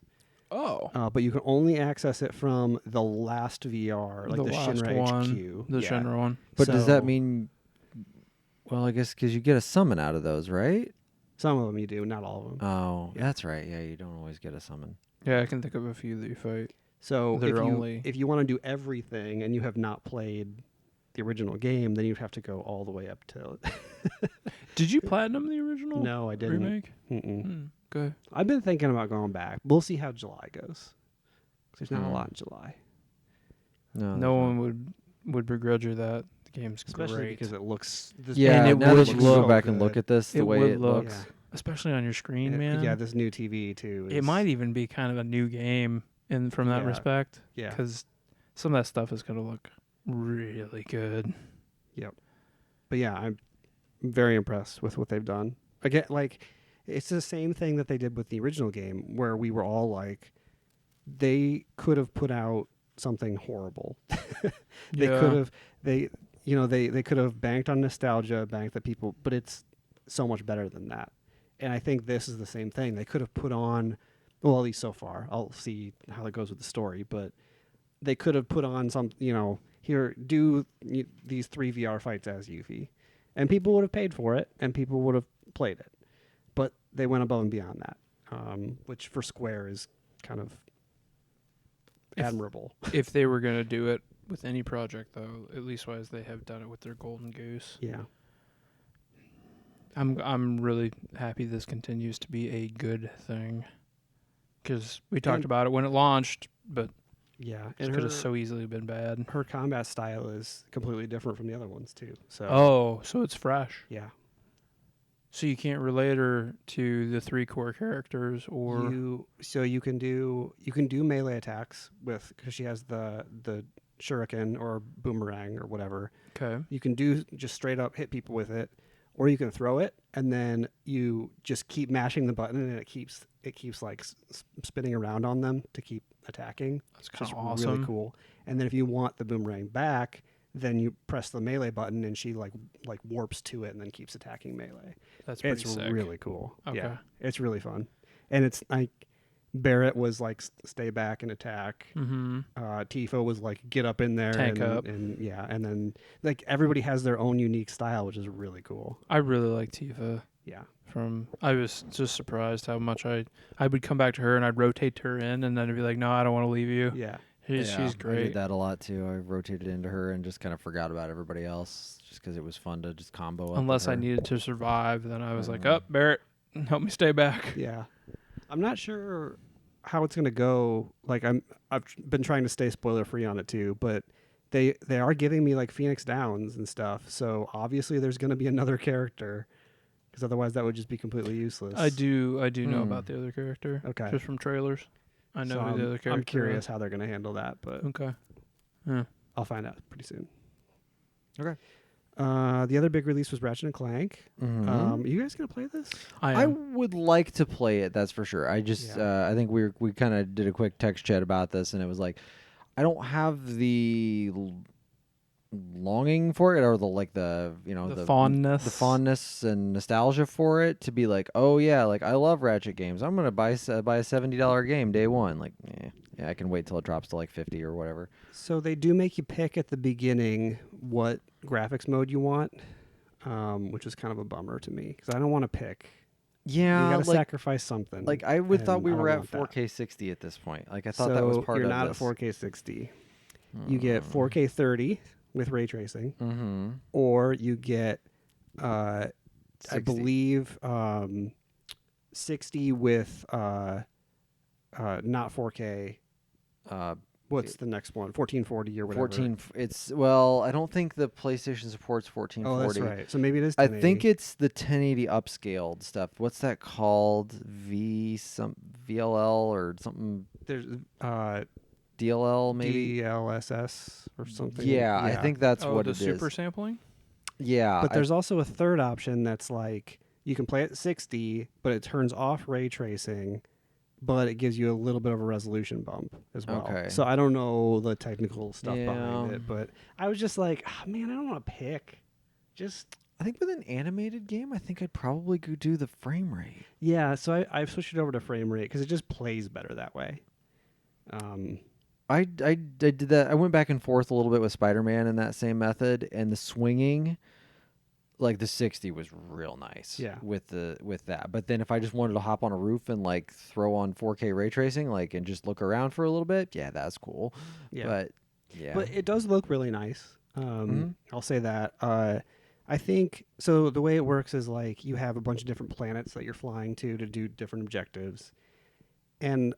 Oh. But you can only access it from the last VR, like the last Shinra one, HQ. The Shinra one. But does that So- mean? Well, I guess because you get a summon out of those, right? Some of them you do, not all of them. Oh, Yeah. that's right. Yeah, you don't always get a summon. Yeah, I can think of a few that you fight. So They're if you want to do everything and you have not played the original game, then you'd have to go all the way up to. Did you platinum the original? No, I didn't. Remake. Okay. I've been thinking about going back. We'll see how July goes. 'Cause there's not a Hmm. lot in July, No there's not. one would begrudge you that. The game's especially great. because it looks. This Yeah, And it now would that you look go so back and look at this, the It way would it look- looks. especially on your screen, man. Yeah, this new TV too. It might even be kind of a new game from that Yeah. respect. Yeah. Because some of that stuff is going to look really good. But yeah, I'm very impressed with what they've done. Again, like it's the same thing that they did with the original game, where we were all like, they could have put out something horrible. They could have they could have banked on nostalgia, banked that people, but it's so much better than that. And I think this is the same thing. They could have put on, well, at least so far. I'll see how it goes with the story, but they could have put on some, here, do these 3 VR fights as Yuffie. And people would have paid for it, and people would have played it. But they went above and beyond that, which for Square is kind of admirable. If they were going to do it with any project, though, at least wise they have done it with their Golden Goose. Yeah. I'm really happy this continues to be a good thing. because we talked And- about it when it launched, but Yeah, it and could have so easily been bad. her combat style is completely different from the other ones too. So Oh, so it's fresh. yeah, So you can't relate her to the 3 core characters, or you can do melee attacks with, because she has the shuriken or boomerang or whatever. okay, You can do just straight up hit people with it, or you can throw it and then you just keep mashing the button and it keeps like spinning around on them to keep attacking. that's Which kind is of awesome. really cool. And then if you want the boomerang back, then you press the melee button and she like warps to it and then keeps attacking melee. That's pretty It's sick. really cool. Okay. Yeah, it's really fun. And it's like Barrett was like stay back and attack. Mm-hmm. Tifa was like get up in there Tank and, up. and yeah, and then like everybody has their own unique style, which is really cool. I really like Tifa. Yeah. I was just surprised how much I would come back to her and I'd rotate her in, and then I'd be like, no, I don't want to leave you. Yeah. She's I great. did that a lot too. I rotated into her and just kind of forgot about everybody else, just because it was fun to just combo up. Unless with I her. needed to survive, then I was like, Mhm. oh, Barrett, help me stay back. Yeah. I'm not sure how it's gonna go. Like I've been trying to stay spoiler free on it too, but they are giving me like Phoenix Downs and stuff. So obviously there's gonna be another character, because otherwise that would just be completely useless. I do know Hmm. about the other character. Okay. Just from trailers. I know So who the other character I'm curious is. how they're gonna handle that, but Okay. Yeah. I'll find out pretty soon. Okay. The other big release was Ratchet and Clank. Mhm. Are you guys gonna play this? I am. would like to play it. That's for sure. I just Yeah. I think we kind of did a quick text chat about this, and it was like I don't have the longing for it, or The fondness. the fondness and nostalgia for it to be like, oh yeah, like I love Ratchet games. I'm gonna buy a $70 game day one. Like, yeah, I can wait till it drops to like 50 or whatever. So they do make you pick at the beginning what graphics mode you want, which is kind of a bummer to me because I don't want to pick. Yeah, You got to like sacrifice something. like I would thought and we I don't were at want that. 4K 60 at this point. Like I thought that was part you're of not this. at 4K 60. You get 4K 30 with ray tracing, Mm-hmm. or you get, I 60. believe, 60 with not 4K. What's the next one? 1440 or whatever. 14. It's I don't think the PlayStation supports 1440. Oh, that's right. So maybe it is. I 1080. think it's the 1080 upscaled stuff. What's that called? VLL or something? There's DLL maybe. DLSS or something. Yeah, I think that's what the it is. super sampling? Yeah, But there's also a third option that's like you can play at 60, but it turns off ray tracing, but it gives you a little bit of a resolution bump as well. Okay. So I don't know the technical stuff behind Yeah. it, but I was just like, man, I don't want to pick. Just I think with an animated game, I think I'd probably go do the frame rate. yeah. So I've switched it over to frame rate because it just plays better that way. I did that. I went back and forth a little bit with Spider-Man in that same method, and the swinging, like the 60 was real nice. Yeah. With that, but then if I just wanted to hop on a roof and like throw on 4K ray tracing, like and just look around for a little bit, yeah, that's cool. Yeah. But yeah, But it does look really nice. Mhm. I'll say that. I think so. The way it works is like you have a bunch of different planets that you're flying to do different objectives, and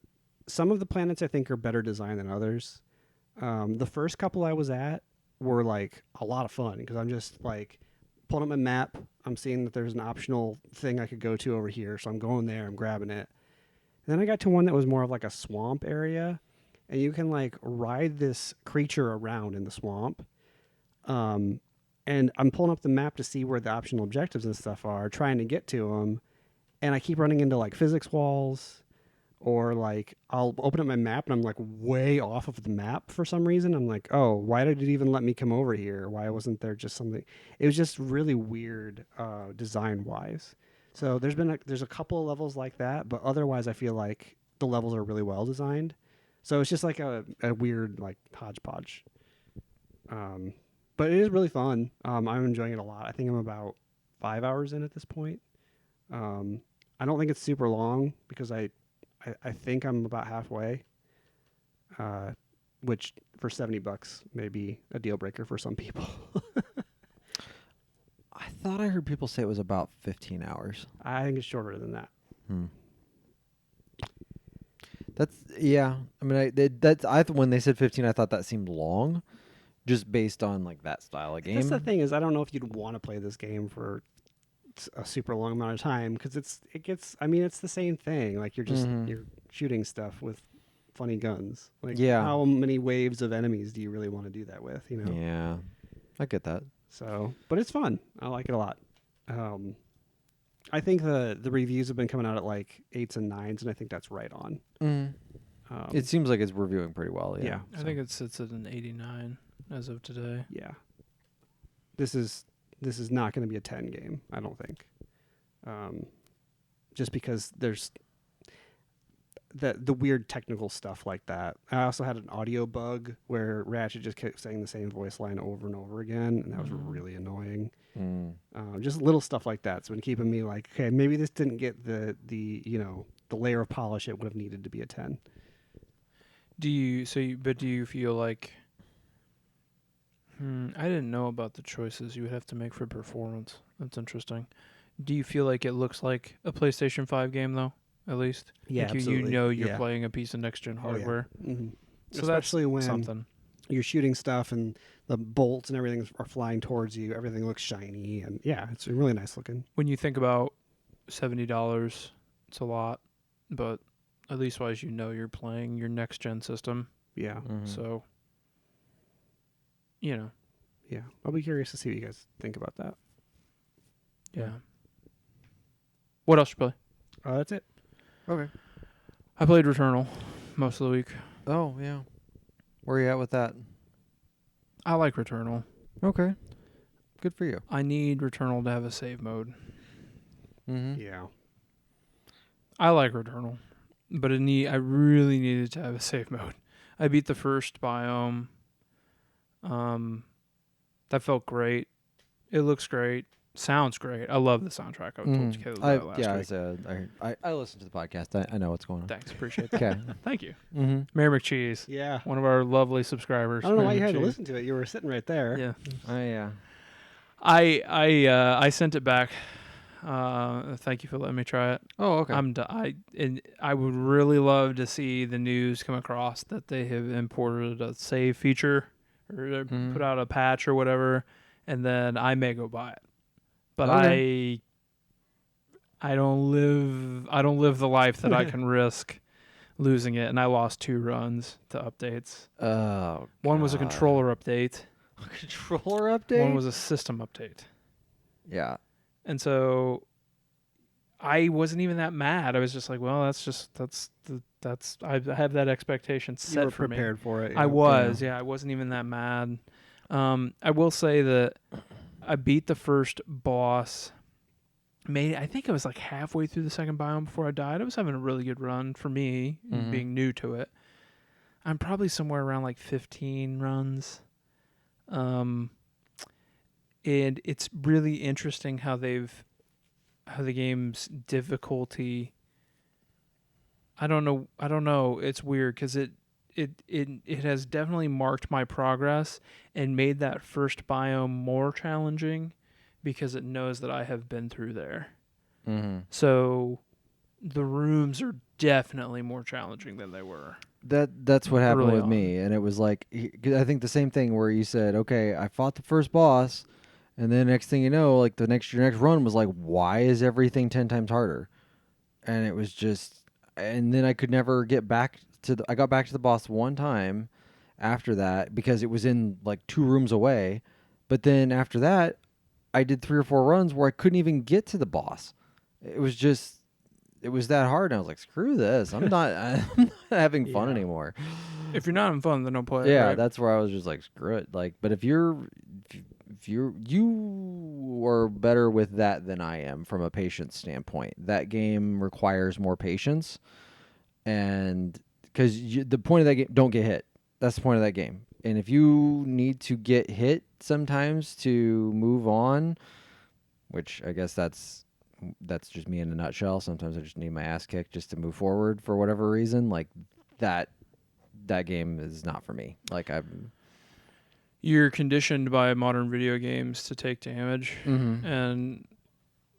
some of the planets I think are better designed than others. The first couple I was at were like a lot of fun because I'm just like pulling up my map. I'm seeing that there's an optional thing I could go to over here, so I'm going there. I'm grabbing it. And then I got to one that was more of like a swamp area, and you can like ride this creature around in the swamp. And I'm pulling up the map to see where the optional objectives and stuff are, trying to get to them, and I keep running into like physics walls, or like I'll open up my map and I'm like way off of the map for some reason. I'm like, oh, why did it even let me come over here? Why wasn't there just something? It was just really weird design wise. So there's a couple of levels like that, but otherwise I feel like the levels are really well designed. So it's just like a weird like hodgepodge. But it is really fun. I'm enjoying it a lot. I think I'm about 5 hours in at this point. I don't think it's super long because I think I'm about halfway, which for $70 may be a deal breaker for some people. I thought I heard people say it was about 15 hours. I think it's shorter than that. That's yeah. I mean, when they said 15, I thought that seemed long, just based on like that style of game. That's the thing is, I don't know if you'd want to play this game for a super long amount of time because it gets. I mean, it's the same thing. Like you're shooting stuff with funny guns. Like Yeah. how many waves of enemies do you really want to do that with? You know. Yeah, I get that. So, but it's fun. I like it a lot. I think the reviews have been coming out at like 8s and 9s, and I think that's right on. It seems like it's reviewing pretty well. Yeah, Yeah. I think it sits at an 89 as of today. Yeah. This is not going to be a 10 game, I don't think. Just because there's the weird technical stuff like that. I also had an audio bug where Ratchet just kept saying the same voice line over and over again, and that was really annoying. Just little stuff like that. So it's been keeping me like, okay, maybe this didn't get the layer of polish it would have needed to be a 10. Do you feel like I didn't know about the choices you would have to make for performance. That's interesting. Do you feel like it looks like a PlayStation 5 game though? At least, Yeah, like absolutely. you're playing a piece of next gen hardware. Mm-hmm. So especially that's when something. you're shooting stuff and the bolts and everything are flying towards you. Everything looks shiny, and yeah, it's really nice looking. When you think about $70, it's a lot, but at least wise you're playing your next gen system. Yeah, So yeah, I'll be curious to see what you guys think about that. yeah. What else you play? That's it. Okay. I played Returnal most of the week. Oh yeah. Where are you at with that? I like Returnal. Okay. Good for you. I need Returnal to have a save mode. Yeah. I like Returnal, but I really needed to have a save mode. I beat the first biome. That felt great. It looks great. Sounds great. I love the soundtrack. I told you Caleb that last week. I said I listened to the podcast. I know what's going on. Thanks. Appreciate that. Okay. Thank you. Mm-hmm. Mary McCheese. Yeah. One of our lovely subscribers. I don't know why Mary you had to McCheese. listen to it. You were sitting right there. Yeah. Yeah. I sent it back. Thank you for letting me try it. Oh, okay. I would really love to see the news come across that they have imported a save feature or put out a patch or whatever, and then I may go buy it. But Okay. I don't live the life that I can risk losing it, and I lost 2 runs to updates. Oh. One was a controller update. A controller update? One was a system update. Yeah. And so I wasn't even that mad. I was just like, well, I have that expectation set You were for me. prepared for it. I was, yeah. I wasn't even that mad. I will say that I beat the first boss. I think I was like halfway through the second biome before I died. I was having a really good run for me, being new to it. I'm probably somewhere around like 15 runs. And it's really interesting how the game's difficulty. I don't know. It's weird because it has definitely marked my progress and made that first biome more challenging because it knows that I have been through there. So the rooms are definitely more challenging than they were. That's what happened Early with on. me, and it was like I think the same thing where you said, okay, I fought the first boss, and then next thing you know, like your next run was like, why is everything 10 times harder? And it was just, and then I could never get back to I got back to the boss one time after that because it was in like 2 rooms away, but then after that, I did 3 or 4 runs where I couldn't even get to the boss. It was that hard, and I was like, screw this. I'm not having fun anymore. If you're not having fun, then don't play it. Yeah, Right? that's where I was just like, screw it. Like, but if you are better with that than I am from a patience standpoint. That game requires more patience, and because the point of that game, don't get hit. That's the point of that game. And if you need to get hit sometimes to move on, which I guess that's just me in a nutshell. Sometimes I just need my ass kicked just to move forward for whatever reason. Like that game is not for me. Like You're conditioned by modern video games to take damage, and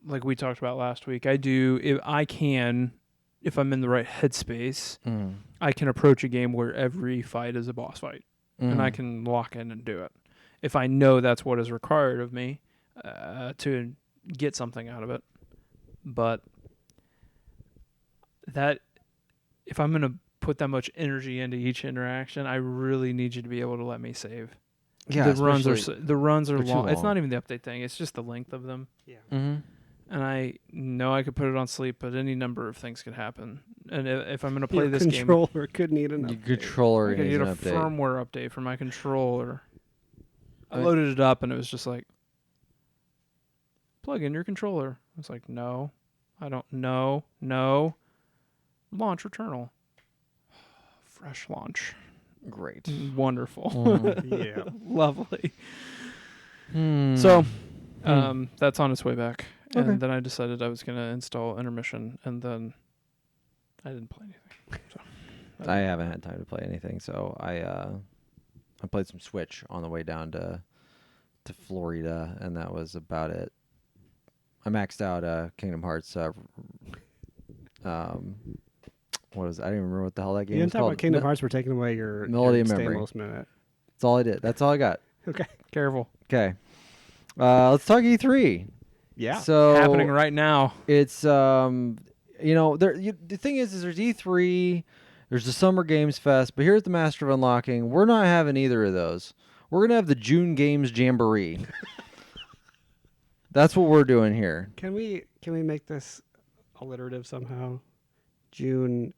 like we talked about last week, I do. If I can, if I'm in the right headspace, Mm. I can approach a game where every fight is a boss fight, and I Mhm. can lock in and do it. If I know that's what is required of me to get something out of it. But that, if I'm going to put that much energy into each interaction, I really need you to be able to let me save. Yeah, The runs are especially- the runs are they're too long. It's long. not even the update thing. It's just the length of them. Yeah. Mhm. And I know I could put it on sleep, but any number of things could happen. And if I'm going to play Your this game, controller could need an Your update. controller I could needs get an a update. firmware update for my controller. I I- loaded it up and it was just like, plug in your controller. I was like, no, I don't know. No. Launch Returnal. Fresh launch. Great. Wonderful. Mhm. Yeah. Lovely. Hmm. So, Hmm. that's on its way back. Okay. And then I decided I was going to install Intermission, and then I didn't play anything. So, I haven't had time to play anything, so I played some Switch on the way down to Florida, and that was about it. I maxed out Kingdom Hearts. What was I don't even remember what the hell that game You was didn't talk called. about Kingdom Hearts. We're taking away your Melody your of Memory. Stamos minute. That's all I did. That's all I got. Okay. careful. Okay. Let's talk E3. Yeah. So Happening right now. it's the thing is there's E3, there's the Summer Games Fest, but here's the Master of Unlocking. We're not having either of those. We're gonna have the June Games Jamboree. That's what we're doing here. Can we make this alliterative somehow? June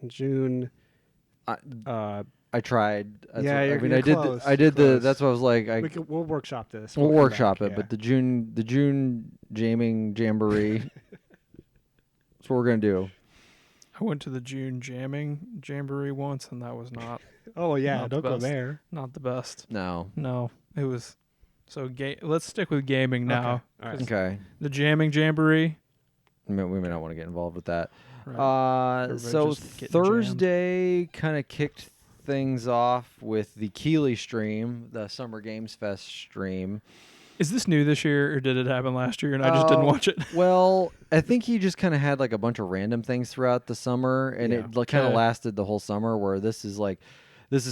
June. I I tried. That's Yeah, what, you're- I mean, you're I did. close, I did you're the. close. That's what I was like. We'll workshop this. We'll come workshop back, it, yeah. but the June jamming jamboree. That's what we're gonna do. I went to the June jamming jamboree once, and that was not Oh yeah, Not the don't go best. there. not the best. No. No, it was. So let's stick with gaming now. All right. Okay. The jamming jamboree. We may not want to get involved with that. Right. Everybody So just getting jammed. Thursday kind of kicked things off with the Keeley stream, the Summer Games Fest stream. Is this new this year, or did it happen last year and I just didn't watch it? Well, I think he just kind of had like a bunch of random things throughout the summer, and Yeah. it kind of Okay. lasted the whole summer. Where this is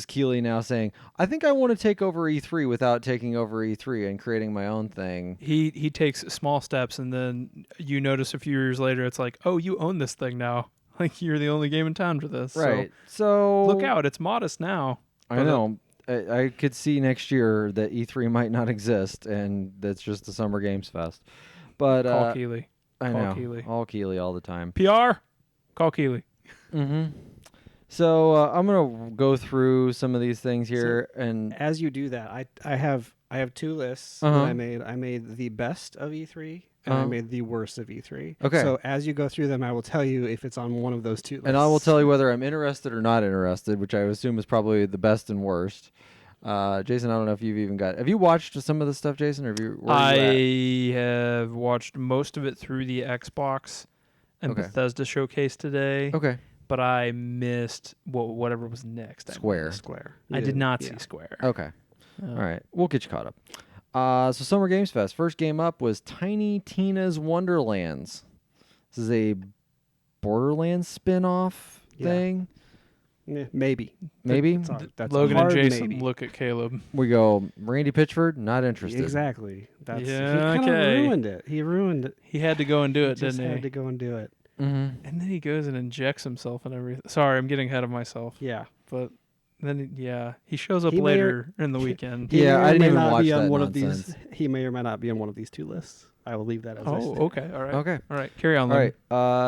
Keeley now saying, "I think I want to take over E3 without taking over E3 and creating my own thing." He takes small steps, and then you notice a few years later, it's like, oh, you own this thing now. Like you're the only game in town for this. Right. So So look out, it's modest now. I know. I could see next year that E3 might not exist, and that's just the Summer Games Fest. But Call Keeley. I Call know, Keeley. all Keeley all the time. PR. Call Keeley. Mm-hmm. So I'm gonna go through some of these things here, and As you do that, I have two lists Uh-huh. that I made. I made the best of E3 and I Uh-huh. made the worst of E3. Okay. So as you go through them, I will tell you if it's on one of those two lists. and I will tell you whether I'm interested or not interested, which I assume is probably the best and worst. Jason, I don't know if you've even got. Have you watched some of the stuff, Jason? Or have you? Where are you at? I have watched most of it through the Xbox and Okay. Bethesda showcase today, Okay. but I missed whatever was next. Square. Square. I did not see Yeah. Square. Okay. Uh, All right. We'll get you caught up. So Summer Games Fest. First game up was Tiny Tina's Wonderlands. This is a Borderlands spin-off Yeah. thing. Maybe. Maybe. That's Logan a and hard Jason maybe. look at Caleb. We go, Randy Pitchford, not interested. Exactly. That's Yeah, he kind of okay. ruined it. He ruined it. He had to go and do He it, just didn't had he? to go and do it. Mm-hmm. And then he goes and injects himself and everything. Sorry, I'm getting ahead of myself. Yeah. But then, he shows up He may later in the weekend. He Yeah, may or I didn't may even not watch be on that one nonsense. of these. He may or may not be on one of these two lists. I will leave that as I Oh, say. okay. All right. Okay. All right. Carry on. All Logan.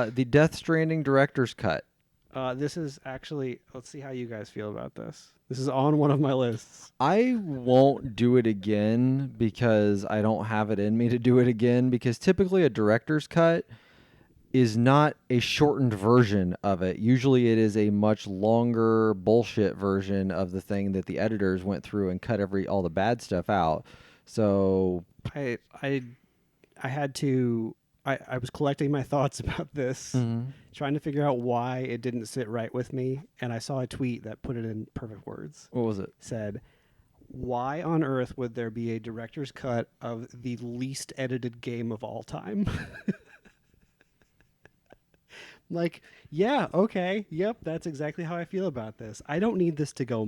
right. The Death Stranding director's cut. This is actually. Let's see how you guys feel about this. This is on one of my lists. I won't do it again because I don't have it in me to do it again, because typically a director's cut is not a shortened version of it. Usually it is a much longer bullshit version of the thing that the editors went through and cut all the bad stuff out. So I had to. I was collecting my thoughts about this, trying to figure out why it didn't sit right with me, and I saw a tweet that put it in perfect words. what was it? Said, "Why on earth would there be a director's cut of the least edited game of all time?" Like, yeah, okay, yep, that's exactly how I feel about this. I don't need this to go.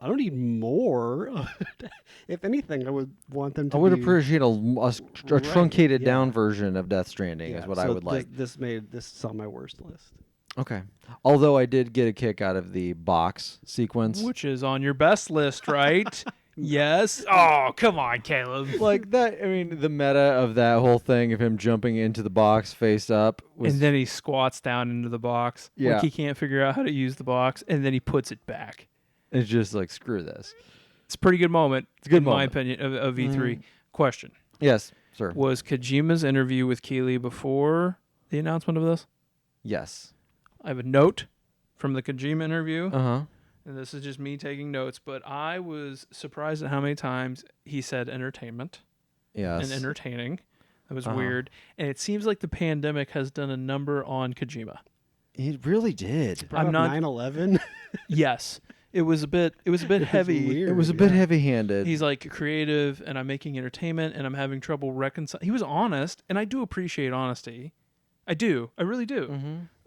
I don't need more. If anything, I would want them to. I would be, appreciate a Right, truncated down yeah. version of Death Stranding Yeah, is what I so would like. This is on my worst list. Okay. Although I did get a kick out of the box sequence. Which is on your best list, right? Yes. Oh, come on, Caleb. Like that, I mean, the meta of that whole thing of him jumping into the box face up was. And then he squats down into the box. Yeah. Like he can't figure out how to use the box, and then he puts it back. It's just like, screw this. It's a pretty good moment. It's a good in my moment. opinion, of E3. Question: Yes, sir. was Kojima's interview with Keighley before the announcement of this? Yes. I have a note from the Kojima interview, Uh-huh. and this is just me taking notes, but I was surprised at how many times he said entertainment Yes. and entertaining. That was Uh-huh. weird. And it seems like the pandemic has done a number on Kojima. He really did. I'm not 9/11. Yes. It was a bit heavy. weird. It was a bit Yeah. heavy-handed. He's like creative and I'm making entertainment and I'm having trouble reconciling. He was honest, and I do appreciate honesty. I do. I really do.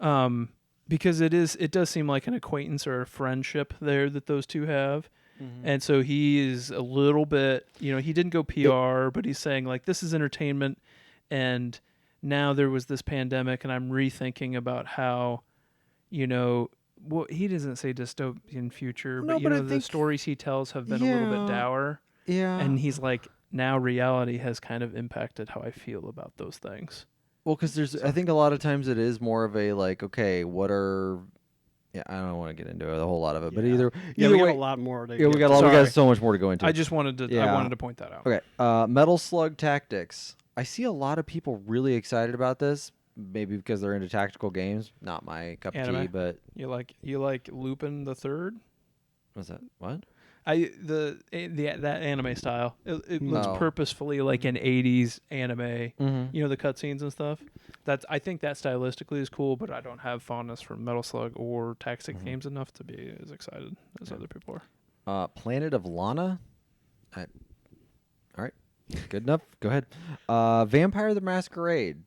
Mm-hmm. Because it does seem like an acquaintance or a friendship there that those two have. Mm-hmm. And so he is a little bit, he didn't go PR, but he's saying like this is entertainment, and now there was this pandemic and I'm rethinking about how, well, he doesn't say dystopian future, No, but but I the think- stories he tells have been a little bit Yeah. dour. Yeah. And he's like, now reality has kind of impacted how I feel about those things. Well, because I think a lot of times it is more of a like, okay, what are, yeah, I don't want to get into a whole lot of it, but Yeah. either Yeah, we way, got a lot more to yeah, we get got to. we Sorry. got so much more to go into. I just wanted to Yeah. I wanted to point that out. Okay, Metal Slug Tactics. I see a lot of people really excited about this. Maybe because they're into tactical games. Not my cup of tea, Anime. but You like Lupin the Third? what's that? What? That anime style. It looks No. purposefully like an 80s anime. Mm-hmm. The cutscenes and stuff. I think that stylistically is cool, but I don't have fondness for Metal Slug or tactics games enough to be as excited as other people are. Planet of Lana. All right, good enough. Go ahead. Vampire the Masquerade.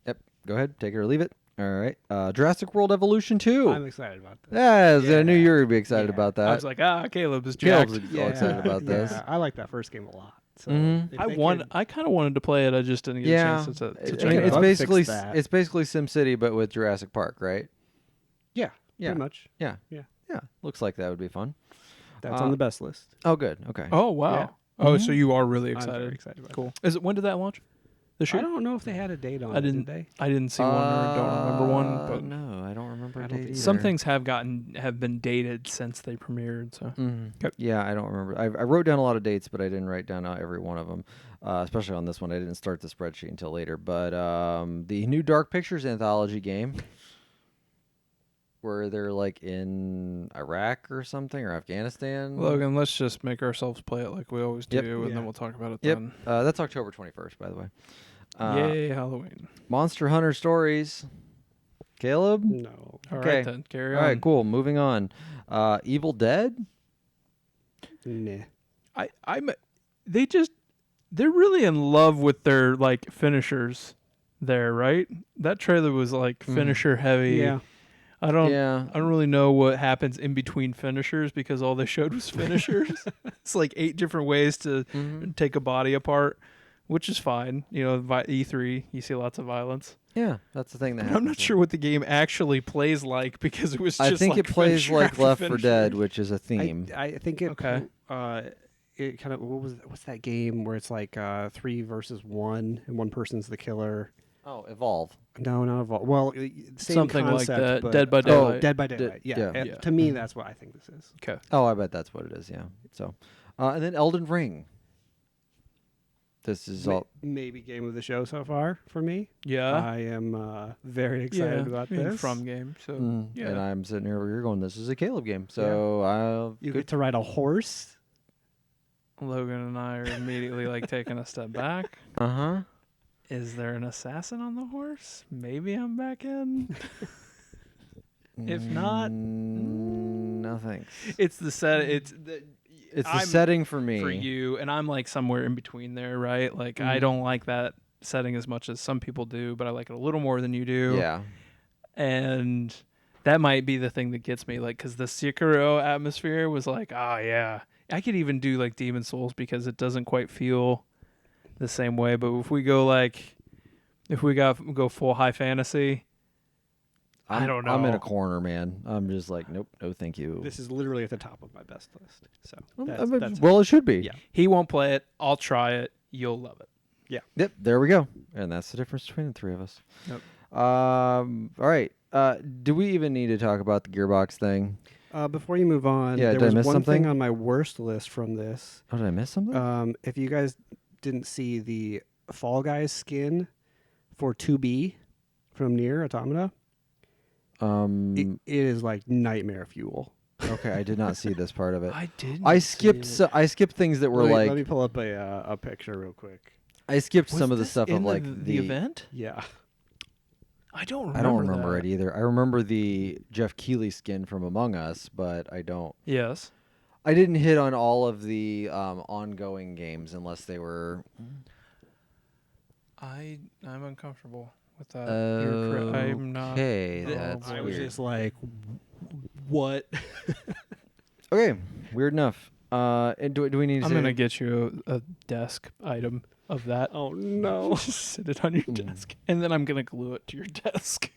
Yep. Go ahead. Take it or leave it. All right. Jurassic World Evolution 2. I'm excited about this. Yes, I knew Yeah. you were gonna be excited Yeah. about that. I was like, Caleb is jacked. Caleb's all excited about this. Yeah, I like that first game a lot. So Mhm. if I they could- I kind of wanted to play it. I just didn't get Yeah. a chance to I check mean, it it's out. bug fix basically that. it's basically SimCity but with Jurassic Park, right? Yeah, Yeah. pretty much. Yeah. Yeah. Yeah. Looks like that would be fun. That's on the best list. Oh, good. Okay. Oh wow! Yeah. Oh, so you are really I'm very excited? excited about Cool. Is it when did that launch? This I year? don't know if they had a date on I it, didn't- did they? I didn't see one or don't remember one, but no, I don't remember. I a don't date think either. some things have been dated since they premiered. So Okay. Yeah, I don't remember. I wrote down a lot of dates, but I didn't write down every one of them. Especially on this one, I didn't start the spreadsheet until later. But the new Dark Pictures anthology game, where they're like in Iraq or something or Afghanistan. Logan, let's just make ourselves play it like we always do, Yep. and Yeah. then we'll talk about it Yep. then. That's October 21st, by the way. Yay, Halloween! Monster Hunter Stories. Caleb. No. All Okay. right then, carry All on. right, cool. Moving on. Evil Dead. Nah. They're really in love with their like finishers there, right? That trailer was like finisher heavy. Yeah. I don't Yeah. I don't really know what happens in between finishers because all they showed was finishers. It's like 8 different ways to take a body apart, which is fine. E3, you see lots of violence. Yeah, that's the thing that But happens. I'm not sure what the game actually plays like because it was just I think like it plays finisher like after Left 4 finisher. Dead, which is a theme. I think it. Okay. It kind of what's that game where it's like 3 versus 1 and one person's the killer. Oh, Evolve. No, not Evolve. Well, same Something like concept, that. but- Dead by Oh, Daylight. Dead by Daylight. yeah. Yeah. Yeah. To me, that's what I think this is. Okay. Oh, I bet that's what it is. Yeah. So, and then Elden Ring. This is all. Maybe game of the show so far for me. Yeah. I am very excited about this. From game. So yeah. And I'm sitting here over here going, "This is a Caleb game." So You get to ride a horse. Logan and I are immediately like taking a step back. Uh huh. Is there an assassin on the horse? Maybe I'm back in. If not, no thanks. it's the set. It's the It's the I'm setting for me. for you, and I'm like somewhere in between there, right? Like I don't like that setting as much as some people do, but I like it a little more than you do. Yeah. And that might be the thing that gets me, like, because the Sekiro atmosphere was like, oh yeah, I could even do like Demon Souls because it doesn't quite feel the same way. But if we go go full high fantasy, I don't know. I'm in a corner, man. I'm just like, nope, no, thank you. This is literally at the top of my best list. So that's well, it should be. Yeah. He won't play it. I'll try it. You'll love it. Yep. There we go. And that's the difference between the three of us. Yep. All right. Do we even need to talk about the Gearbox thing? Before you move on, Yeah, there did I was miss one something? thing on my worst list from this. Oh, did I miss something? If you guys didn't see the Fall Guys skin for 2B from Nier Automata, it is like nightmare fuel. Okay, I did not see this part of it. I did. I skipped. I skipped things that were Let me pull up a picture real quick. I skipped some of the stuff of in like the event. Yeah. I don't remember. I don't remember that. it either. I remember the Jeff Keighley skin from Among Us, but I don't. Yes. I didn't hit on all of the ongoing games unless they were. I'm uncomfortable with that. You're correct. I'm not. Okay, Oh, that's I was weird. just like, what? Okay, weird enough. And do we need to I'm say gonna get you a desk item of that. Oh no. Just sit it on your desk, and then I'm gonna glue it to your desk,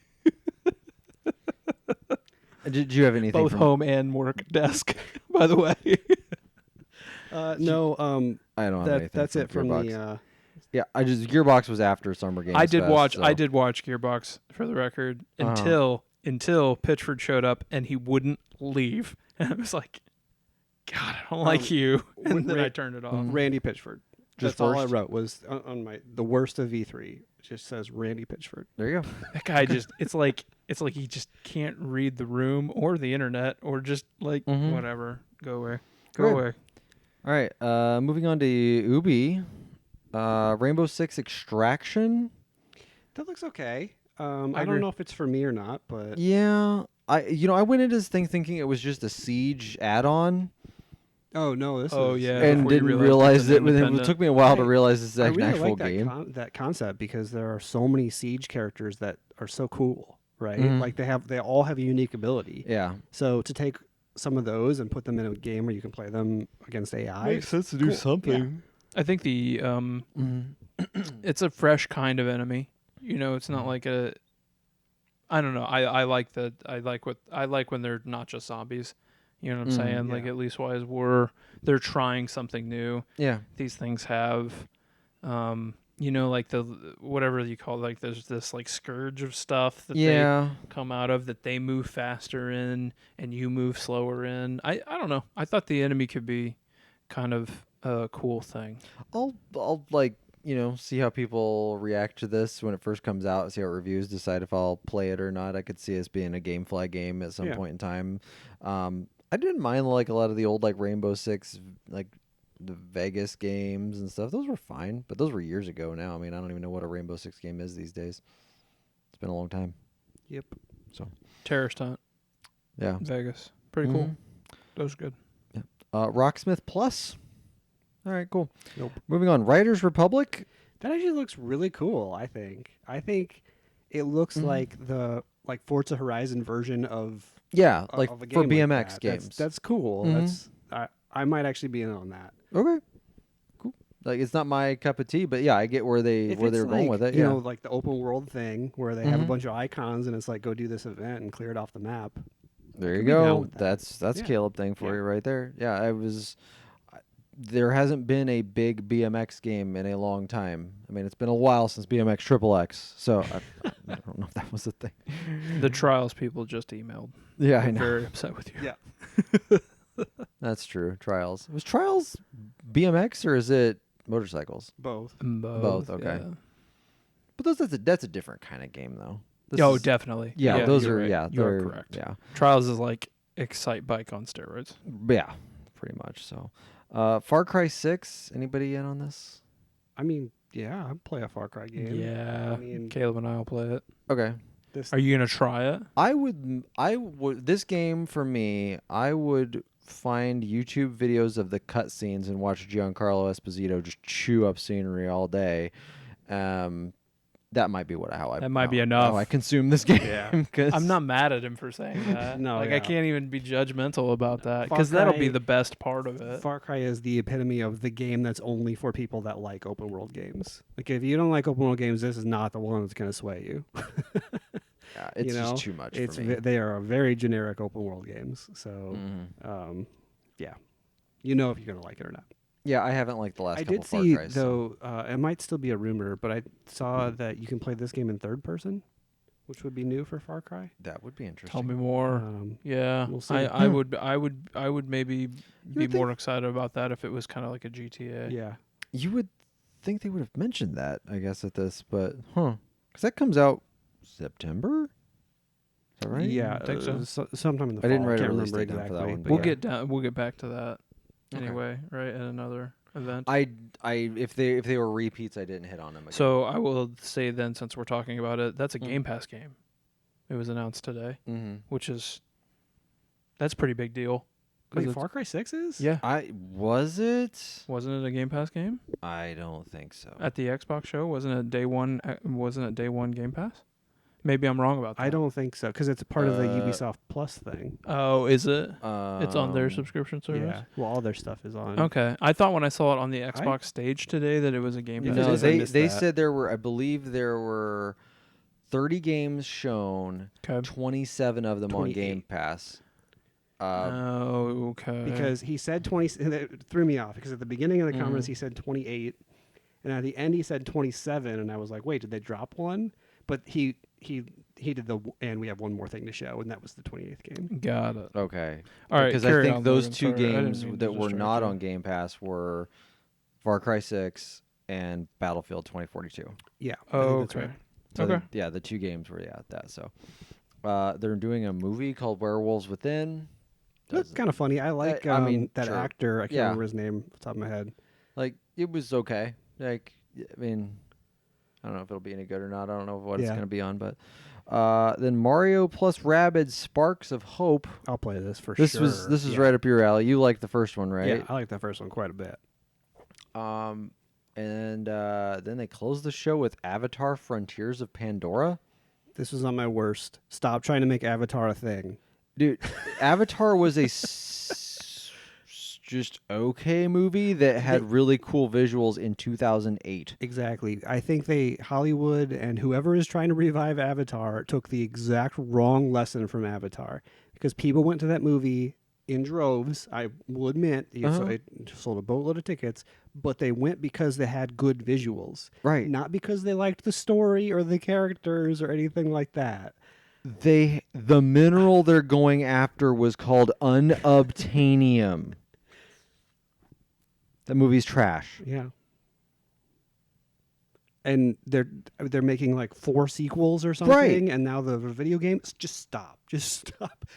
Did you have anything? both from, home and work desk. By the way, No. I don't have anything. That's it from Gearbox. the. Yeah, Gearbox was after Summer Games. I did Fest, watch. so- I did watch Gearbox for the record Uh-huh. until Pitchford showed up and he wouldn't leave, and I was like, God, I don't like you, and then I turned it off. Randy Pitchford. Just That's all I first? wrote was on my the worst of V3. It just says Randy Pitchford. There you go. That guy just it's like he just can't read the room or the internet or just like Mhm. whatever. Go away. Go Good. away. All right. Moving on to Ubi. Rainbow Six Extraction. That looks okay. I I agree. don't know if it's for me or not, but Yeah. I went into this thing thinking it was just a Siege add-on oh no, this Oh, is yeah. and before you didn't realized realize it's it. an It independent. took me a while to I- realize this is I an really actual like game. that concept because there are so many Siege characters that are so cool, right? Mhm. Like they all have a unique ability. Yeah. So to take some of those and put them in a game where you can play them against AI. sense to do something. I think the it's a fresh kind of enemy. You know, it's not like a I don't know. I like that I like when they're not just zombies. You know what I'm saying? Like yeah. at least wise they're trying something new. Yeah. These things have like the whatever you call it, like there's this like scourge of stuff that Yeah. they come out of that they move faster in and you move slower in. I don't know. I thought the enemy could be kind of a cool thing. I'll like see how people react to this when it first comes out. See how reviews decide if I'll play it or not. I could see this being a GameFly game at some Yeah. point in time. I didn't mind like a lot of the old like Rainbow Six like the Vegas games and stuff. Those were fine, but those were years ago now. I mean, I don't even know what a Rainbow Six game is these days. It's been a long time. Yep. Terrorist Hunt, Yeah. Vegas. Pretty cool. Mhm. That was good. Rocksmith Plus. All right, cool. Nope. Moving on. Writers Republic. That actually looks really cool. I think it looks Mhm. like the Forza Horizon version of Yeah, like of a for game like BMX that. games. That's cool. Mhm. I might actually be in on that. Okay. Cool. Like it's not my cup of tea, but yeah, I get where they If were it's going with it. You Yeah. know, like the open world thing where they have a Mhm. bunch of icons and it's like go do this event and clear it off the map. There you could be down go. with that. That's Yeah. Caleb thing for Yeah. you right there. Yeah, there hasn't been a big BMX game in a long time. I mean, it's been a while since BMX Triple X, so I don't know if that was a thing. The Trials people just emailed. Yeah, I They're know. very upset with you. Yeah. That's true. Trials. Was Trials BMX or is it motorcycles? Both. Both. Okay. Yeah. But that's a different kind of game though. This Oh, is- definitely. Yeah, those you're are right. yeah, You are they're- correct. Yeah. Trials is like Excite Bike on steroids. Yeah, pretty much. So, Far Cry 6. Anybody in on this? I mean, yeah, I'd play a Far Cry game. Yeah. I mean- Caleb and I will play it. Okay. This Are you gonna try it? I would. This game for me, I would find YouTube videos of the cutscenes and watch Giancarlo Esposito just chew up scenery all day, That might be how That might be how enough. I consume this game. Yeah. 'Cause I'm not mad at him for saying that. No, like yeah. I can't even be judgmental about that Far because that'll be Cry- the best part of it. Far Cry is the epitome of the game that's only for people that like open world games. Like if you don't like open world games, this is not the one that's going to sway you. Yeah, it's You know, just too much It's for me. they are very generic open world games. So, Mhm. yeah, you know if you're going to like it or not. Yeah, I haven't liked the last I couple did Far see Cries. So. though, it might still be a rumor, but I saw that you can play this game in third person, which would be new for Far Cry. That would be interesting. Tell me more. Yeah, we'll see. I would maybe be would more excited about that if it was kind of like a GTA. Yeah. You would think they would have mentioned that, I guess, at this, but because that comes out September. Is that right? Yeah, I think so. Sometime in the I fall. didn't write a Can't release remember date down for that exactly. one, but but We'll yeah. we'll get back to that Okay. anyway, right? At another event. I if they were repeats, I didn't hit on them again. So I will say then, since we're talking about it, that's a Game Pass game. It was announced today, which is that's a pretty big deal. Wait, Far Cry 6 is? Yeah, Was it? wasn't it a Game Pass game I don't think so. at the Xbox show? Wasn't it day one? Wasn't it day one Game Pass? Maybe I'm wrong about that. I don't think so, because it's part of the Ubisoft Plus thing. Oh, is it? It's on their subscription service. Yeah. Well, all their stuff is on. Okay, I thought when I saw it on the Xbox stage today that it was a Game If Pass. it No, is, I they missed they that. said there were. I believe there were 30 games shown. Okay. 27 of them on 28. Game Pass. Oh, okay. Because he said 20, and it threw me off, because at the beginning of the comments he said 28, and at the end he said 27, and I was like, wait, did they drop one? But he did and we have one more thing to show, and that was the 28th game. Got it. Okay. All right, Because I carry think on, those Logan. two Sorry, I didn't games mean to that were distract not you. on Game Pass were Far Cry 6 and Battlefield 2042. Yeah. I Oh, think that's okay. right. So Okay. yeah, the two games were that. So they're doing a movie called Werewolves Within. That's kind of funny. I like I mean, that sure. actor. I can't Yeah. remember his name off the top of my head. Like it was okay. Like I mean, I don't know if it'll be any good or not. I don't know what it's Yeah. going to be on, but then Mario plus Rabbids Sparks of Hope. I'll play this for This sure. was Yeah. right up your alley. You liked the first one, right? Yeah, I like that first one quite a bit. And then they closed the show with Avatar: Frontiers of Pandora. This was on my worst. Stop trying to make Avatar a thing. Dude, Avatar was a just okay movie that had really cool visuals in 2008. Exactly. I think Hollywood and whoever is trying to revive Avatar took the exact wrong lesson from Avatar, because people went to that movie in droves. I will admit, it sold a boatload of tickets, but they went because they had good visuals, Right. not because they liked the story or the characters or anything like that. The mineral they're going after was called unobtainium. That movie's trash. Yeah. And they're making like 4 sequels or something, Right. and now the video game. Just stop.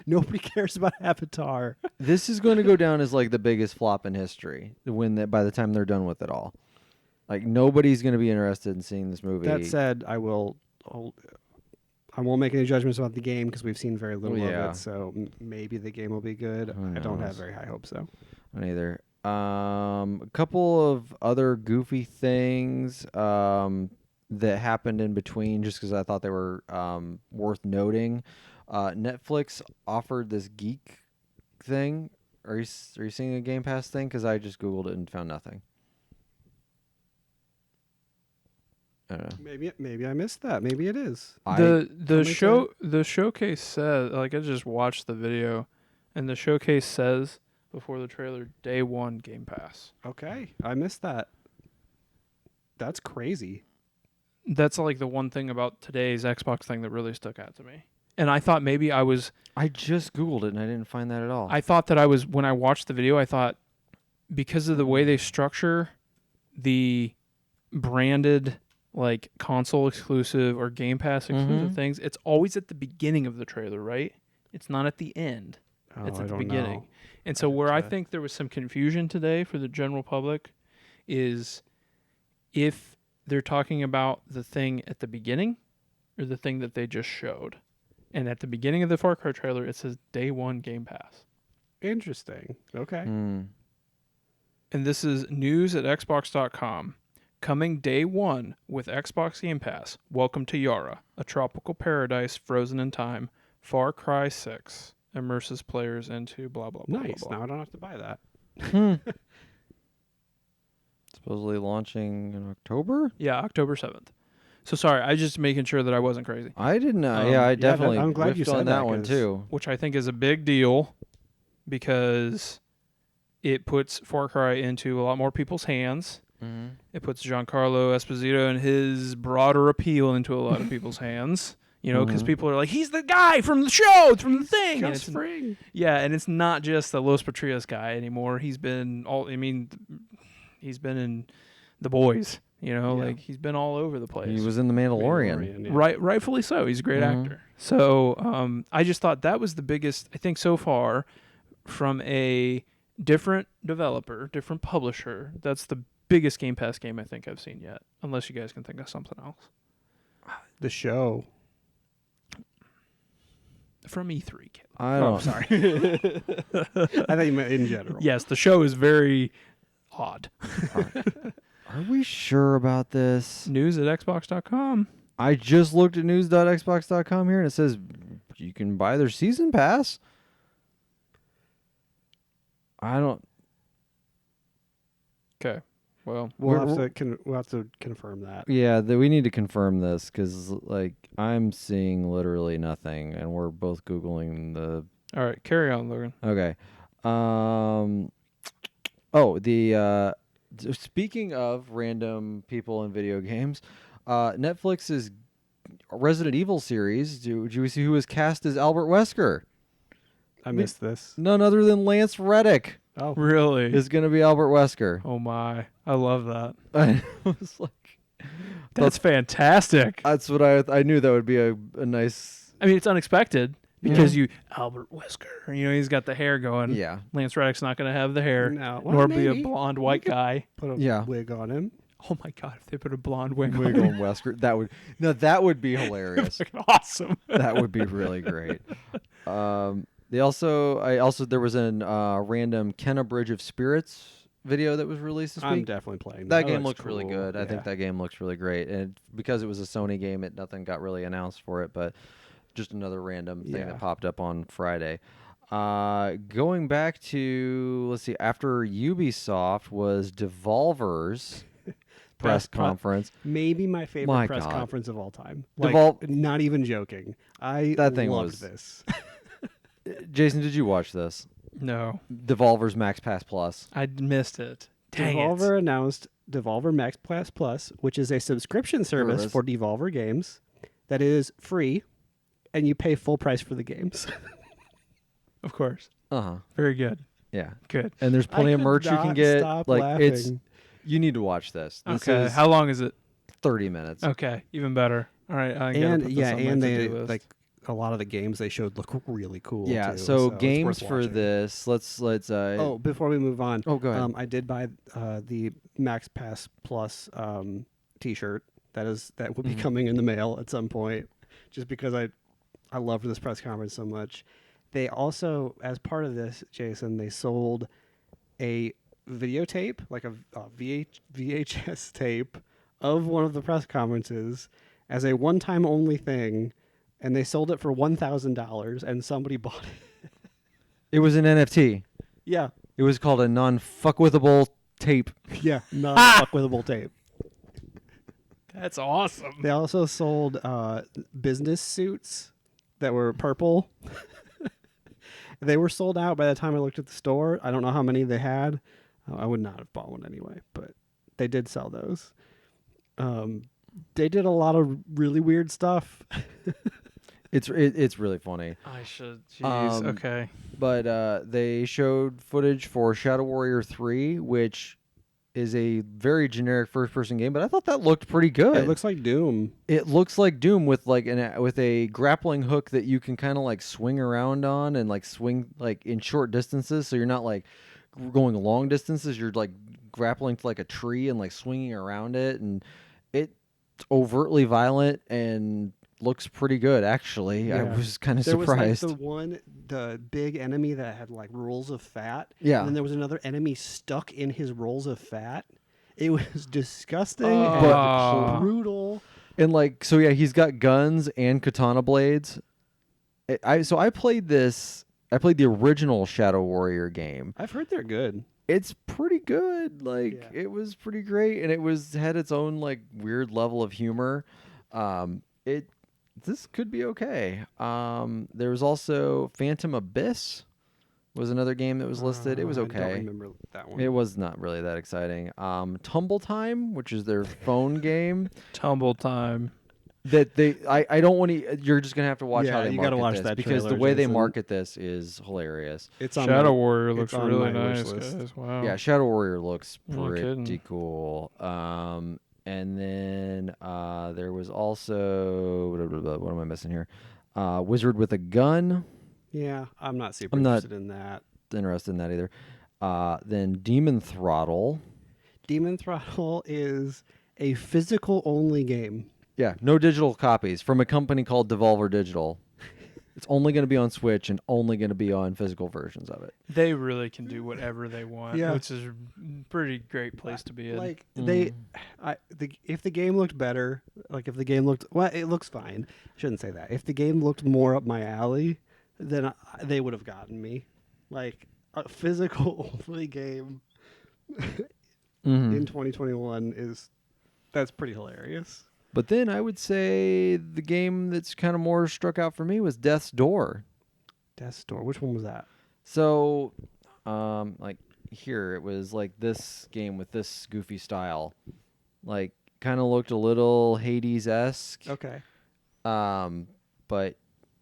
Nobody cares about Avatar. This is going to go down as like the biggest flop in history by the time they're done with it all. Like nobody's going to be interested in seeing this movie. That said, I won't make any judgments about the game because we've seen very little of Yeah. it. So maybe the game will be good. Who I don't have knows? very high hopes though. Neither. A couple of other goofy things that happened in between, just because I thought they were worth noting. Netflix offered this geek thing. Are you seeing a Game Pass thing? Because I just Googled it and found nothing. I don't know. Maybe I missed that. Maybe it is. The showcase says, like, I just watched the video, and the showcase says before the trailer, day one Game Pass. Okay, I missed that. That's crazy. That's like the one thing about today's Xbox thing that really stuck out to me. And I thought maybe I just Googled it and I didn't find that at all. I thought that when I watched the video, I thought because of the way they structure the branded like console exclusive or Game Pass exclusive things, it's always at the beginning of the trailer, right? It's not at the end. It's at the beginning. Know. And so where I think there was some confusion today for the general public is if they're talking about the thing at the beginning or the thing that they just showed. And at the beginning of the Far Cry trailer, it says day one Game Pass. Interesting. Okay. And this is news at Xbox.com. Coming day one with Xbox Game Pass. Welcome to Yara, a tropical paradise frozen in time. Far Cry 6 immerses players into blah, blah, blah, Nice. blah, blah. Now I don't have to buy that. Supposedly launching in October. Yeah, October 7th. So sorry, I was just making sure that I wasn't crazy, I didn't know. Um, Yeah, I yeah, definitely I'm glad you whiffed on said that that, one 'cause- too. which I think is a big deal because it puts Far Cry into a lot more people's hands. Mm-hmm. It puts Giancarlo Esposito and his broader appeal into a lot of people's hands. You know, because Mhm. people are like, he's the guy from the show, from the thing. And Gus it's, Fring. yeah, and it's not just the Los Patrias guy anymore. He's been he's been in The Boys. You know, Yeah. like he's been all over the place. He was in the Mandalorian. Yeah. Rightfully so. He's a great Mhm. actor. So I just thought that was the biggest, I think, so far from a different developer, different publisher. That's the biggest Game Pass game I think I've seen yet, unless you guys can think of something else. The show. From E3. Kid. I Oh, don't. sorry. I thought you meant in general. Yes, the show is very odd. Are we sure about this? News at Xbox.com. I just looked at news.xbox.com here and it says you can buy their season pass. I don't. Okay. Well, We'll We're- have to confirm that. Yeah, we need to confirm this because like I'm seeing literally nothing, and we're both googling the. all right. Carry on, Logan. Okay. Oh, the speaking of random people in video games, Netflix's Resident Evil series. Do you see who was cast as Albert Wesker? I missed this. None other than Lance Reddick Oh, Really? is going to be Albert Wesker. Oh, my. I love that. I was like, That's fantastic. that's what I knew that would be a nice. I mean, it's unexpected because Albert Wesker, you know, he's got the hair going. Yeah. Lance Reddick's not going to have the hair, no. nor be a blonde white guy. Put a Yeah. wig on him. Oh my God! If they put a blonde wig Wig on, on Wesker. That would be hilarious. fucking awesome. That would be really great. There was an random Kenna Bridge of Spirits video that was released this I'm week. definitely playing That game looks looks really cool. good. I Yeah. think that game looks really great, and because it was a Sony game, nothing got really announced for it, but just another random thing Yeah. that popped up on Friday. Going back to let's see, after Ubisoft was Devolver's press conference. Maybe my favorite My press God. conference of all time. Not even joking. That thing loved was- this. Jason, did you watch this? No, Devolver's Max Pass Plus. I missed it. Dang Devolver it! announced Devolver Max Pass Plus, which is a subscription service Service. for Devolver games that is free, and you pay full price for the games. Of course, Uh-huh. very good. Yeah. Good. And there's plenty I of could merch you can not get. stop Like it's laughing. you need to watch this. This Okay. is How long is it? 30 minutes. Okay, even better. All right. I gotta And put this yeah, on my and they to-do list. like a lot of the games they showed look really cool. Yeah, too, so it's games worth for watching. this. Let's Oh, before we move on, go ahead. I did buy the Max Pass Plus T-shirt. That will be Mhm. coming in the mail at some point, just because I loved this press conference so much. They also, as part of this, Jason, they sold a videotape, like a VHS tape of one of the press conferences as a one-time only thing, and they sold it for $1,000, and somebody bought it. It was an NFT. Yeah, It was called a non-fuckwithable tape. yeah, non-fuckwithable tape. That's awesome. They also sold business suits that were purple. They were sold out by the time I looked at the store. I don't know how many they had. I would not have bought one anyway, but they did sell those. They did a lot of really weird stuff. It's really funny. I should. Jeez. Okay. But they showed footage for Shadow Warrior 3, which is a very generic first-person game, but I thought that looked pretty good. It looks like Doom. It looks like Doom with like with a grappling hook that you can kind of like swing around on and like swing like in short distances, so you're not like going long distances. You're like grappling to like a tree and like swinging around it, and it's overtly violent and looks pretty good actually. I Yeah. was kind of There surprised. was like the big enemy that had like rolls of fat. Yeah. And then there was another enemy stuck in his rolls of fat. It was disgusting Oh. and brutal. And like, so yeah, he's got guns and katana blades. I played this. I played the original Shadow Warrior game. I've heard they're good. It's pretty good. Like Yeah. it was pretty great, and it had its own like weird level of humor. It this could be okay. There was also Phantom Abyss was another game that was listed. It was I don't okay. remember that one. It was not really that exciting. Tumble Time, which is their phone game Tumble time. that I don't want to. You're just gonna have to watch Yeah, how they you market gotta watch this that because the trailer, way they Jason. market this is hilarious. It's on Shadow my- Warrior it's looks on really my wish nice, list. guys. Wow. Yeah, Shadow Warrior looks No kidding. pretty cool. And then there was also what am I missing here? Wizard with a Gun. Yeah, I'm not super I'm not- interested in that. Interested in that either. Then Demon Throttle. Demon Throttle is a physical only game. Yeah, no digital copies from a company called Devolver Digital. It's only going to be on Switch and only going to be on physical versions of it. They really can do whatever they want, Yeah. which is a pretty great place to be in. Like Mm. if the game looked better, like if the game looked well, it looks fine. I shouldn't say that. If the game looked more up my alley, then they would have gotten me. Like a physical only game Mhm. in 2021 that's pretty hilarious. But then I would say the game that's kind of more struck out for me was Death's Door. Death's Door. Which one was that? So, like here it was like this game with this goofy style, like kind of looked a little Hades-esque. Okay. But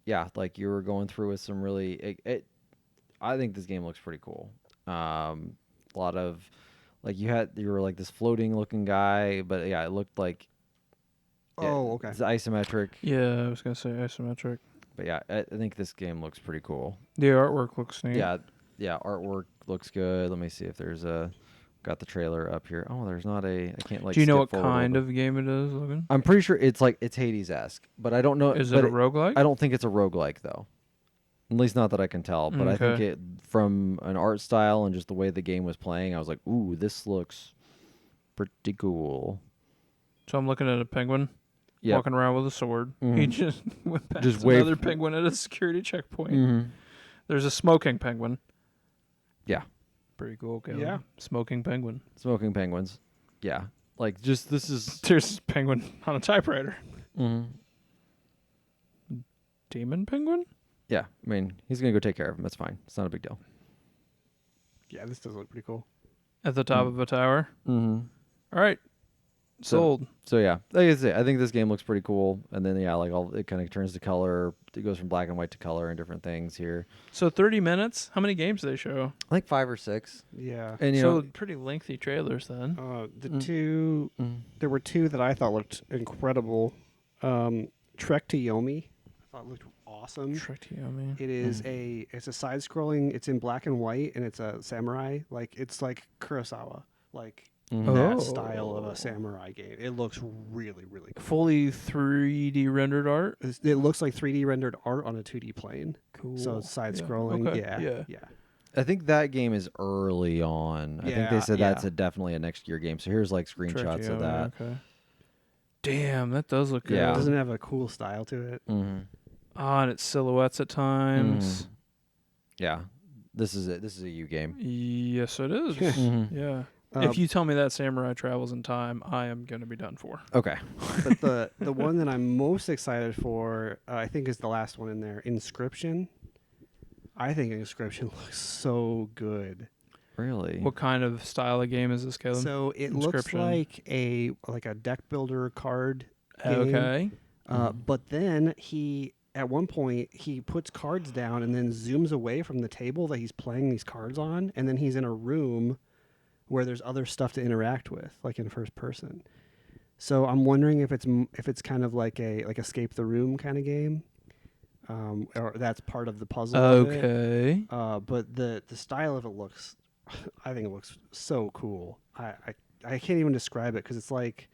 yeah, like you were going through with some really. I think this game looks pretty cool. A lot of, like you were like this floating looking guy, but yeah, it looked like. Yeah, Oh, okay. It's isometric, Yeah, I was gonna say isometric. but yeah, I think this game looks pretty cool. The artwork looks neat. Yeah, artwork looks good. Let me see if there's got the trailer up here. Oh, there's not a. I can't like. Do you know skip what forward a little kind bit. of game it is, Logan? I'm pretty sure it's Hades-esque, but I don't know. Is but it a roguelike? I don't think it's a roguelike though. At least not that I can tell. But I think Okay. it from an art style and just the way the game was playing, I was like, ooh, this looks pretty cool. So I'm looking at a penguin Yeah. walking around with a sword. He Mhm. just went past Just wave- another penguin at a security checkpoint. Mm-hmm. There's a smoking penguin. Yeah. Pretty cool, Caleb. Yeah. Smoking penguin. Smoking penguins. Yeah. Like just this is. There's a penguin on a typewriter. Mhm. Demon penguin? Yeah. I mean, he's gonna go take care of him. That's fine. It's not a big deal. Yeah, this does look pretty cool. At the top of a tower. Mm-hmm. All right. So- Sold. So yeah, like I say, I think this game looks pretty cool. And then yeah, like it kind of turns to color. It goes from black and white to color and different things here. So 30 minutes? How many games do they show? Like 5 or 6. Yeah. And you So know, pretty lengthy trailers then. The Mm. two there were two that I thought looked incredible. Trek to Yomi, I thought looked awesome. Tritiyomi. It is it's a side scrolling. It's in black and white, and it's a samurai. Like it's like Kurosawa, like Mhm. that Oh. style of a samurai game. It looks really, really cool. Fully 3D rendered art. It looks like 3D rendered art on a 2D plane. Cool. So it's side Yeah. scrolling. Okay. Yeah. Yeah. I think that game is early on. I think they Yeah, said that's yeah. definitely a next year game. So here's like screenshots of Tritiyomi, that. Okay. Damn, that does look good. Yeah. Doesn't it have a cool style to it? Mm-hmm. Ah, and it's silhouettes at times. Yeah, this is it. This is a U game. Yes, it is. Mhm. Yeah. Um, If you tell me that samurai travels in time, I am gonna be done for. Okay. but the one that I'm most excited for, I think, is the last one in there, Inscription. I think Inscription looks so good. Really? What kind of style of game is this, Caleb? So it looks Inscription. like a deck builder card game. Okay. But then at one point he puts cards down and then zooms away from the table that he's playing these cards on, and then he's in a room where there's other stuff to interact with, like in first person. So I'm wondering if it's kind of like a escape the room kind of game, or that's part of the puzzle. Of it. Okay. But the style of it looks, I think it looks so cool. I can't even describe it because it's like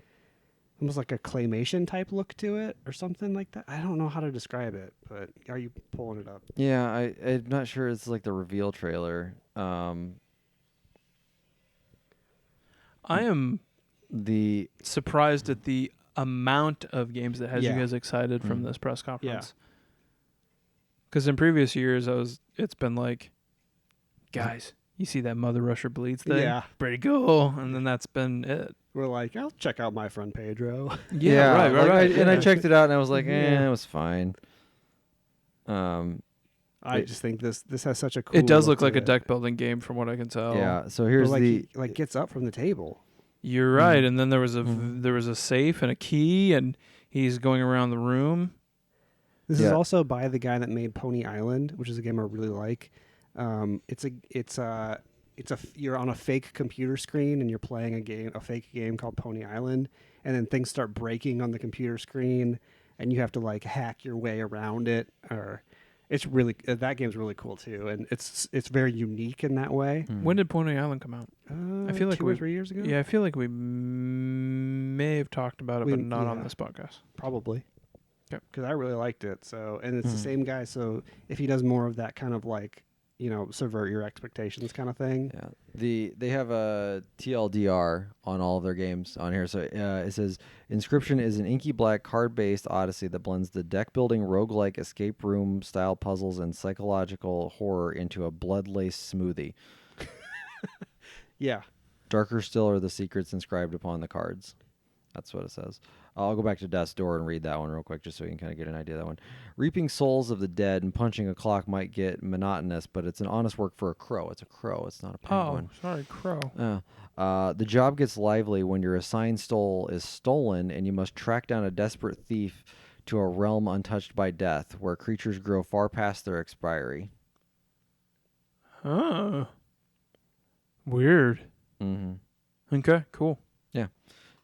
almost like a claymation type look to it or something like that. I don't know how to describe it, but are you pulling it up? Yeah, I'm not sure. It's like the reveal trailer. I am the surprised at the amount of games that has you Yeah. guys excited from Mm. this press conference. Because in previous years, it's been like, guys, you see that Mother Russia Bleeds thing? Yeah. Pretty cool. And then that's been it. We're like, I'll check out my front page row. Right. And I yeah. checked it out, and I was like, Yeah. it was fine. I It- just think this has such a cool. It does look to like a it. deck building game from what I can tell. Yeah. So But here's like the. he gets up from the table. You're right. Mhm. And then there was Mhm. there was a safe and a key, and he's going around the room. This is Yeah. also by the guy that made Pony Island, which is a game I really like. You're on a fake computer screen and you're playing a fake game called Pony Island, and then things start breaking on the computer screen, and you have to like hack your way around it. Or it's really that game's really cool too, and it's very unique in that way. When did Pony Island come out? I feel like 2 or 3 years ago. Yeah, I feel like we may have talked about it, but not on yeah. this podcast. Probably. Yep. Because I really liked it. So, and it's the Mhm. same guy. So if he does more of that kind of like, subvert your expectations kind of thing. Yeah. They have a TLDR on all of their games on here. So it says Inscription is an inky black card-based odyssey that blends the deck-building roguelike escape room style puzzles and psychological horror into a blood-laced smoothie. Yeah. Darker still are the secrets inscribed upon the cards. That's what it says. I'll go back to Death's Door and read that one real quick just so you can kind of get an idea of that one. Reaping souls of the dead and punching a clock might get monotonous, but it's an honest work for a crow. It's a crow. It's not a penguin. Oh, sorry, Crow. The job gets lively when your assigned stole is stolen and you must track down a desperate thief to a realm untouched by death, where creatures grow far past their expiry. Huh. Weird. Mm-hmm. Okay, cool.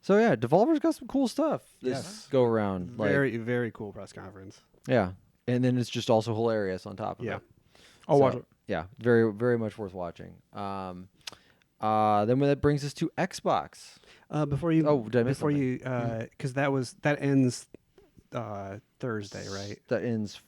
So yeah, Devolver's got some cool stuff this Yes. go around. Like, Very, very cool press conference. yeah, and then it's just also hilarious on top of Yeah. it. I'll watch it. Yeah, very very much worth watching. Then that brings us to Xbox. Before you, Oh, did I miss before something? you, because that ends Thursday, right? That ends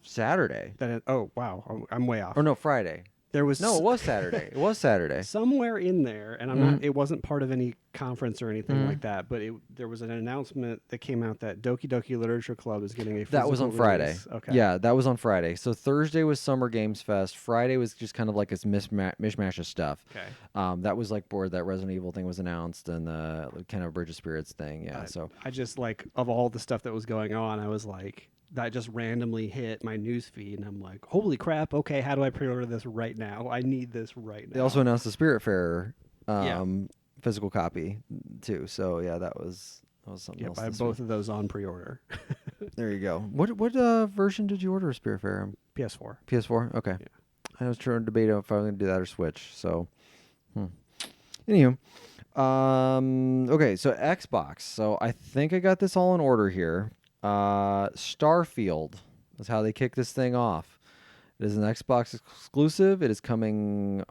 Saturday. Oh wow, I'm way off. Or no, Friday. There was No, it was Saturday. It was Saturday. somewhere in there, and I'm not. It wasn't part of any conference or anything Mhm. like that. But there was an announcement that came out that Doki Doki Literature Club is getting a. That was on physical Friday. release. Okay. Yeah, that was on Friday. So Thursday was Summer Games Fest. Friday was just kind of like this mishmash of stuff. Okay. That was like where that Resident Evil thing was announced and the kind of Bridge of Spirits thing. Yeah. So I just like of all the stuff that was going on, I was like that just randomly hit my news feed, and I'm like, holy crap! Okay, how do I pre-order this right now? I need this right now. they also announced the Spiritfarer Yeah. physical copy too. So yeah, that was something Yep, else. I have this both week. of those on pre-order. There you go. What version did you order? Spiritfarer PS4. PS4. Okay. Yeah. I was trying to debate if I was going to do that or Switch. So, anywho, okay. So Xbox. So I think I got this all in order here. Starfield is how they kick this thing off. It is an Xbox exclusive. It is coming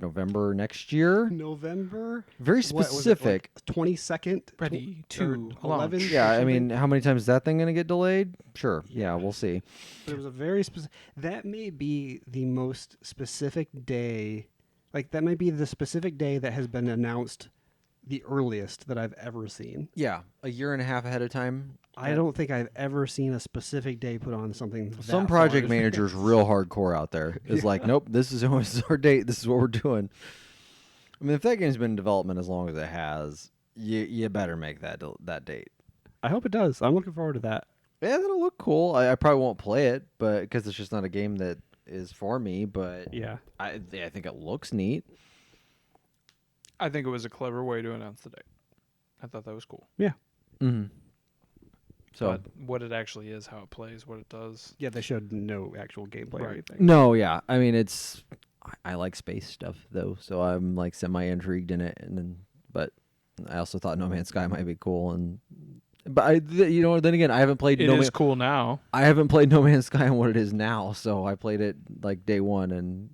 November next year. November. Very What was it, specific. like 22nd. Ready or to 11? launch. Yeah, or I something? mean, how many times is that thing going to get delayed? Sure. Yeah, Yeah. we'll see. But it was a very specific. That may be the most specific day. Like that might be the specific day that has been announced the earliest that I've ever seen. Yeah, a year and a half ahead of time. I don't think I've ever seen a specific day put on something. Some that project far. managers real hardcore out there is like, nope, this is our date. This is what we're doing. I mean, if that game's been in development as long as it has, you better make that date. I hope it does. I'm looking forward to that. Yeah, that'll look cool. I probably won't play it, but because it's just not a game that is for me. But Yeah. I think it looks neat. I think it was a clever way to announce the date. I thought that was cool. Mm-hmm. So But what it actually is, how it plays, what it does. Yeah, they showed no actual gameplay or Right. anything. no, yeah. I mean, I like space stuff though, so I'm like semi intrigued in it. But I also thought No Man's Sky might be cool, but then again, I haven't played It is cool now. I haven't played No Man's Sky on what it is now, so I played it like day one,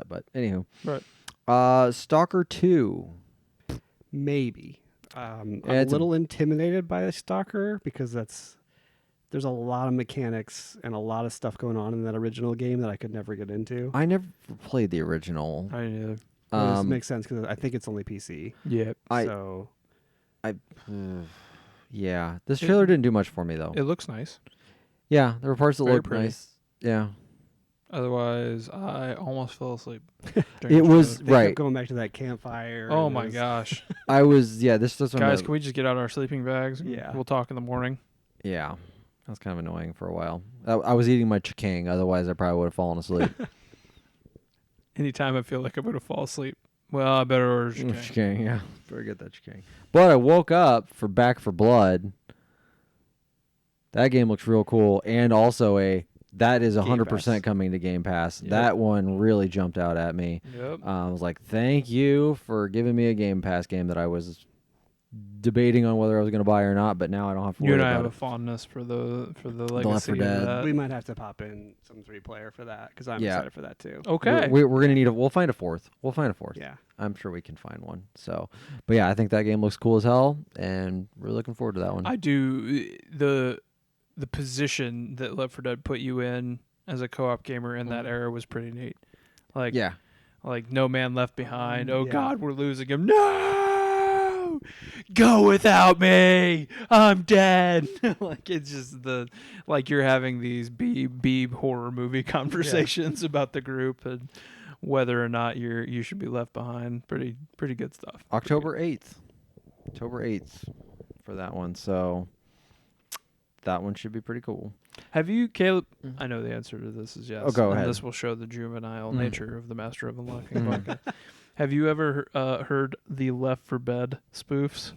but anywho, Right. Stalker 2. Maybe. I'm a It's a- little intimidated by the Stalker because there's a lot of mechanics and a lot of stuff going on in that original game that I could never get into. I never played the original. I Well, this makes sense because I think it's only PC. Yep. I- So Yeah, this trailer didn't do much for me though. It looks nice. Yeah, there were parts that Very looked pretty. nice. Yeah, Otherwise, I almost fell asleep. it during the was trailer. They right. kept going back to that campfire. Oh and it my was- gosh, I was this doesn't. guys! Can we just get out our sleeping bags? Yeah. We'll talk in the morning. Yeah, that was kind of annoying for a while. I was eating my chicken, otherwise I probably would have fallen asleep. Anytime I feel like I'm gonna fall asleep, well, I better order chicken. Chicken, yeah, better get that chicken. But I woke up for Back for Blood. That game looks real cool, and also that is 100% Pass. coming to Game Pass. Yep. That one really jumped out at me. Yep. I was like, thank you for giving me a Game Pass game that I was debating on whether I was going to buy or not, but now I don't have to You worry and I about have a it. fondness for the Left legacy 4 of Dead. that. We might have to pop in some 3-player for that because I'm Yeah. excited for that too. Okay. We're going to need we'll find a fourth. We'll find a fourth. Yeah. I'm sure we can find one. So, but yeah, I think that game looks cool as hell, and we're looking forward to that one. I do the position that Left 4 Dead put you in as a co-op gamer in that era was pretty neat. Like yeah. like No Man Left Behind. Oh Yeah. God, we're losing him. No, go without me. I'm dead. Like it's just like you're having these B horror movie conversations about the group and whether or not you should be left behind. Pretty good stuff. October 8th. October 8th for that one. So that one should be pretty cool. Have you, Caleb? Mhm. I know the answer to this is yes. Oh, go and ahead. This will show the juvenile Mhm. nature of the Master of Unlocking Mhm. podcast. Have you ever heard the Left 4 Dead spoofs?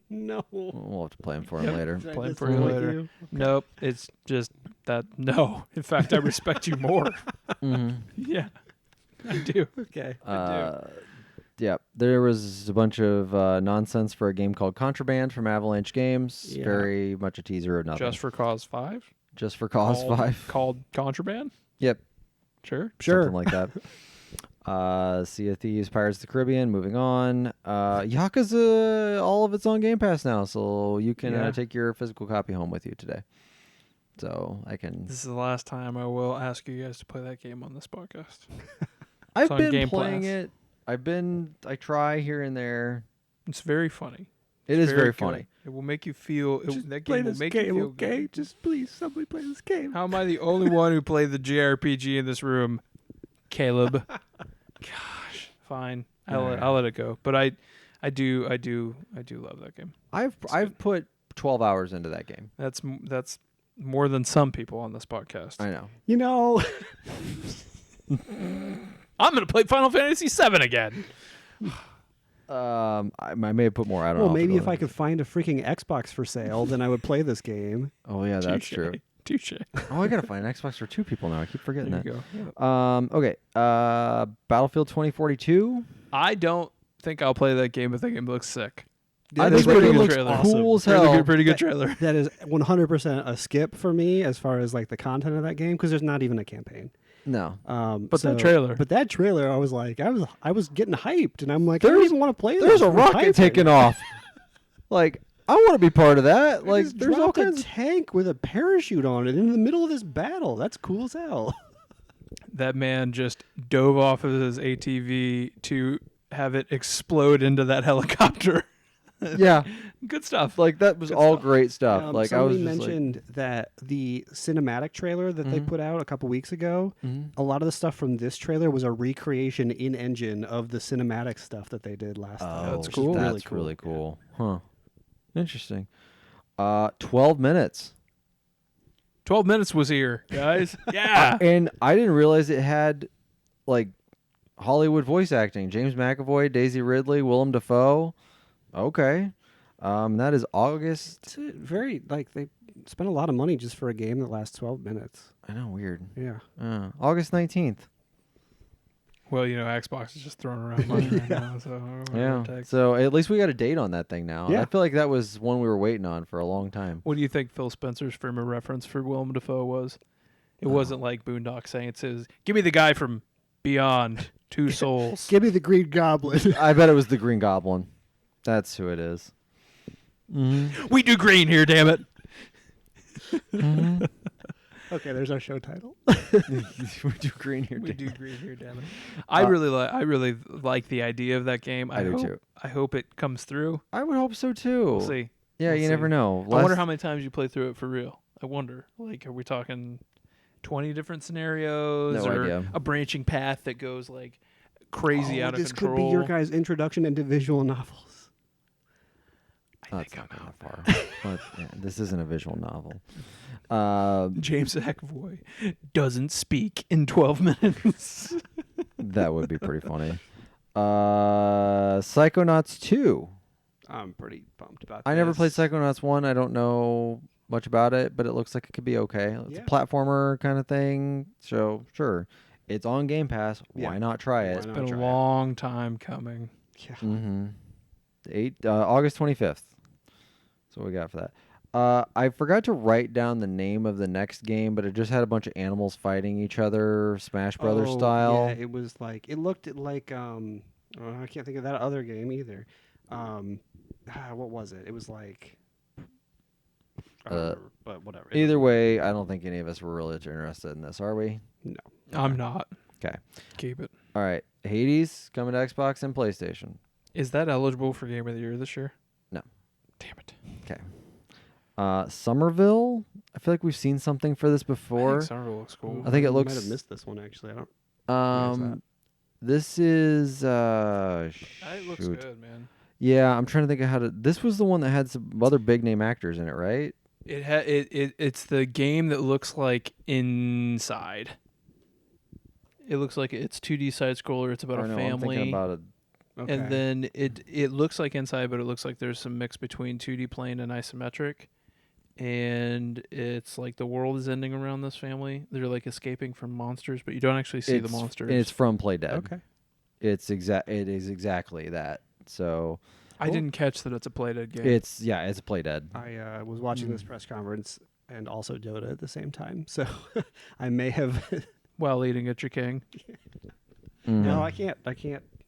No. We'll have to play them for Yep. him later. Did I Plan miss for you one with later. you? Nope. It's just that. No. In fact, I respect you more. Mm-hmm. Yeah, I do. Okay. Yeah, there was a bunch of nonsense for a game called Contraband from Avalanche Games. Yeah. Very much a teaser of nothing. Just for Cause 5? Just for Cause 5. Called Contraband? Yep, Sure. something like that. Sea of Thieves, Pirates of the Caribbean. Moving on. Yakuza, all of it's on Game Pass now, so you can Yeah. take your physical copy home with you today. So I can. This is the last time I will ask you guys to play that game on this podcast. I've on been Game playing Pass. it. I try here and there. It's very funny. It is very good. funny. It will make you feel. Just That play game will this make you game, feel okay? good. Just please, somebody play this game. How am I the only one who played the JRPG in this room? Caleb. Gosh, fine. I'll let it go. But I do love that game. I've put 12 hours into that game. That's more than some people on this podcast. I know. You know, I'm gonna play Final Fantasy VII again. I may have put more. I don't know. well, I'll have to maybe go if I look. could find a freaking Xbox for sale, then I would play this game. Oh yeah, that's true. Touche. Oh, I gotta find an Xbox for 2 people now. I keep forgetting There that. you go. Okay. Battlefield 2042. I don't think I'll play that game, but that game looks sick. I This think it game looks trailer. cool as Pretty hell. good, pretty good trailer. That is 100% a skip for me as far as like the content of that game because there's not even a campaign. No. But that trailer. But that trailer, I was like, I was getting hyped, and I'm like, I don't There's- even want to play. There's this. a I'm rocket hyped taking off. Like, I want to be part of that. They Like, just there's all dropped a kinds. tank with a parachute on it in the middle of this battle. That's cool as hell. That man just dove off of his ATV to have it explode into that helicopter. Yeah, Good stuff. like that was Good all stuff. great stuff. Like I was somebody just mentioned that the cinematic trailer that they Mhm. put out a couple weeks ago, a lot of the stuff from this trailer was a recreation in engine of the cinematic stuff that they did last time. Oh, That's which is cool. That's really cool. Huh. Interesting. 12 minutes. 12 minutes was here, guys. Yeah. And I didn't realize it had like Hollywood voice acting. James McAvoy, Daisy Ridley, Willem Dafoe. Okay. That is August. It's very like they spent a lot of money just for a game that lasts 12 minutes. I know, weird. Yeah. August 19th. Well, Xbox is just throwing around money right now, so whatever Yeah. it takes. So at least we got a date on that thing now. Yeah. I feel like that was one we were waiting on for a long time. What do you think Phil Spencer's frame of reference for Willem Dafoe was? It wasn't like Boondock Saints. It was, give me the guy from Beyond Two Souls. Give me the Green Goblin. I bet it was the Green Goblin. That's who it is. Mm-hmm. We do green here, damn it. Okay, there's our show title. We do green here. We damn do it. agree here, damn it. I really like the idea of that game. I do too. I hope it comes through. I would hope so too. We'll see. Yeah, We'll you never see. know. I wonder how many times you play through it for real. I wonder. Like, are we talking 20 different scenarios, No or idea. a branching path that goes like crazy out of this control? could be your guys' introduction into visual novels. I That's think not I'm going out. that far. But, yeah, this isn't a visual novel. James McAvoy doesn't speak in 12 minutes. That would be pretty funny. Psychonauts 2. I'm pretty pumped about I never played this. Psychonauts 1. I don't know much about it, but it looks like it could be okay. It's Yeah. a platformer kind of thing. So, sure. It's on Game Pass. Yeah. Why not try Why it? not? Been try a it. long time coming. Yeah. Mm-hmm. August 25th. That's what we got for that. I forgot to write down the name of the next game, but it just had a bunch of animals fighting each other, Smash Brothers style. Yeah, it was like it looked like I can't think of that other game either. What was it? It was like I don't remember, but whatever. It Either doesn't way, I don't think any of us were really interested in this, are we? matter. I'm not. 'Kay. Keep it. All right. Hades coming to Xbox and PlayStation. Is that eligible for Game of the Year this year? No. Damn it. Okay. Somerville. I feel like we've seen something for this I before. think Somerville looks cool. I think it I looks- might have missed this one actually. I don't. Um, this is It looks shoot. good, man. Yeah, I'm trying to think of how to. This was the one that had some other big name actors in it, right? It's the game that looks like Inside. It looks like it's 2D side scroller. It's about Or a no, I'm family. thinking about Okay. And then it looks like Inside, but it looks like there's some mix between 2D plane and isometric. And it's like the world is ending around this family. They're like escaping from monsters, but you don't actually see the monsters. It's from Play Dead. Okay. It is exactly that. So I didn't catch that it's a Playdead game. it's a Play Dead. I was watching this press conference and also Dota at the same time, so I may have. While eating at your king. Mhm. No, I can't.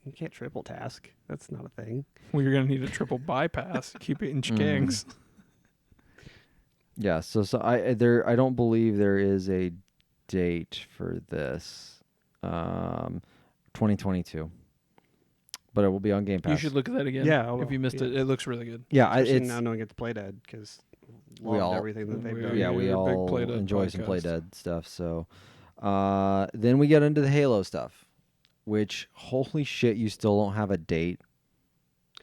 You can't triple task. That's not a thing. Well, you're gonna need a triple bypass. Keep eating kings. Yeah, so I don't believe there is a date for this. 2022. But it will be on Game Pass. You should look at that again. Yeah, I will. if you missed it, Yeah. it looks really good. Yeah, Especially it's now knowing it's Playdead because We all- everything that they've we- done. yeah, we You're a big all Play Dead enjoy some Play podcast. Dead stuff. So then we get into the Halo stuff, which holy shit, you still don't have a date.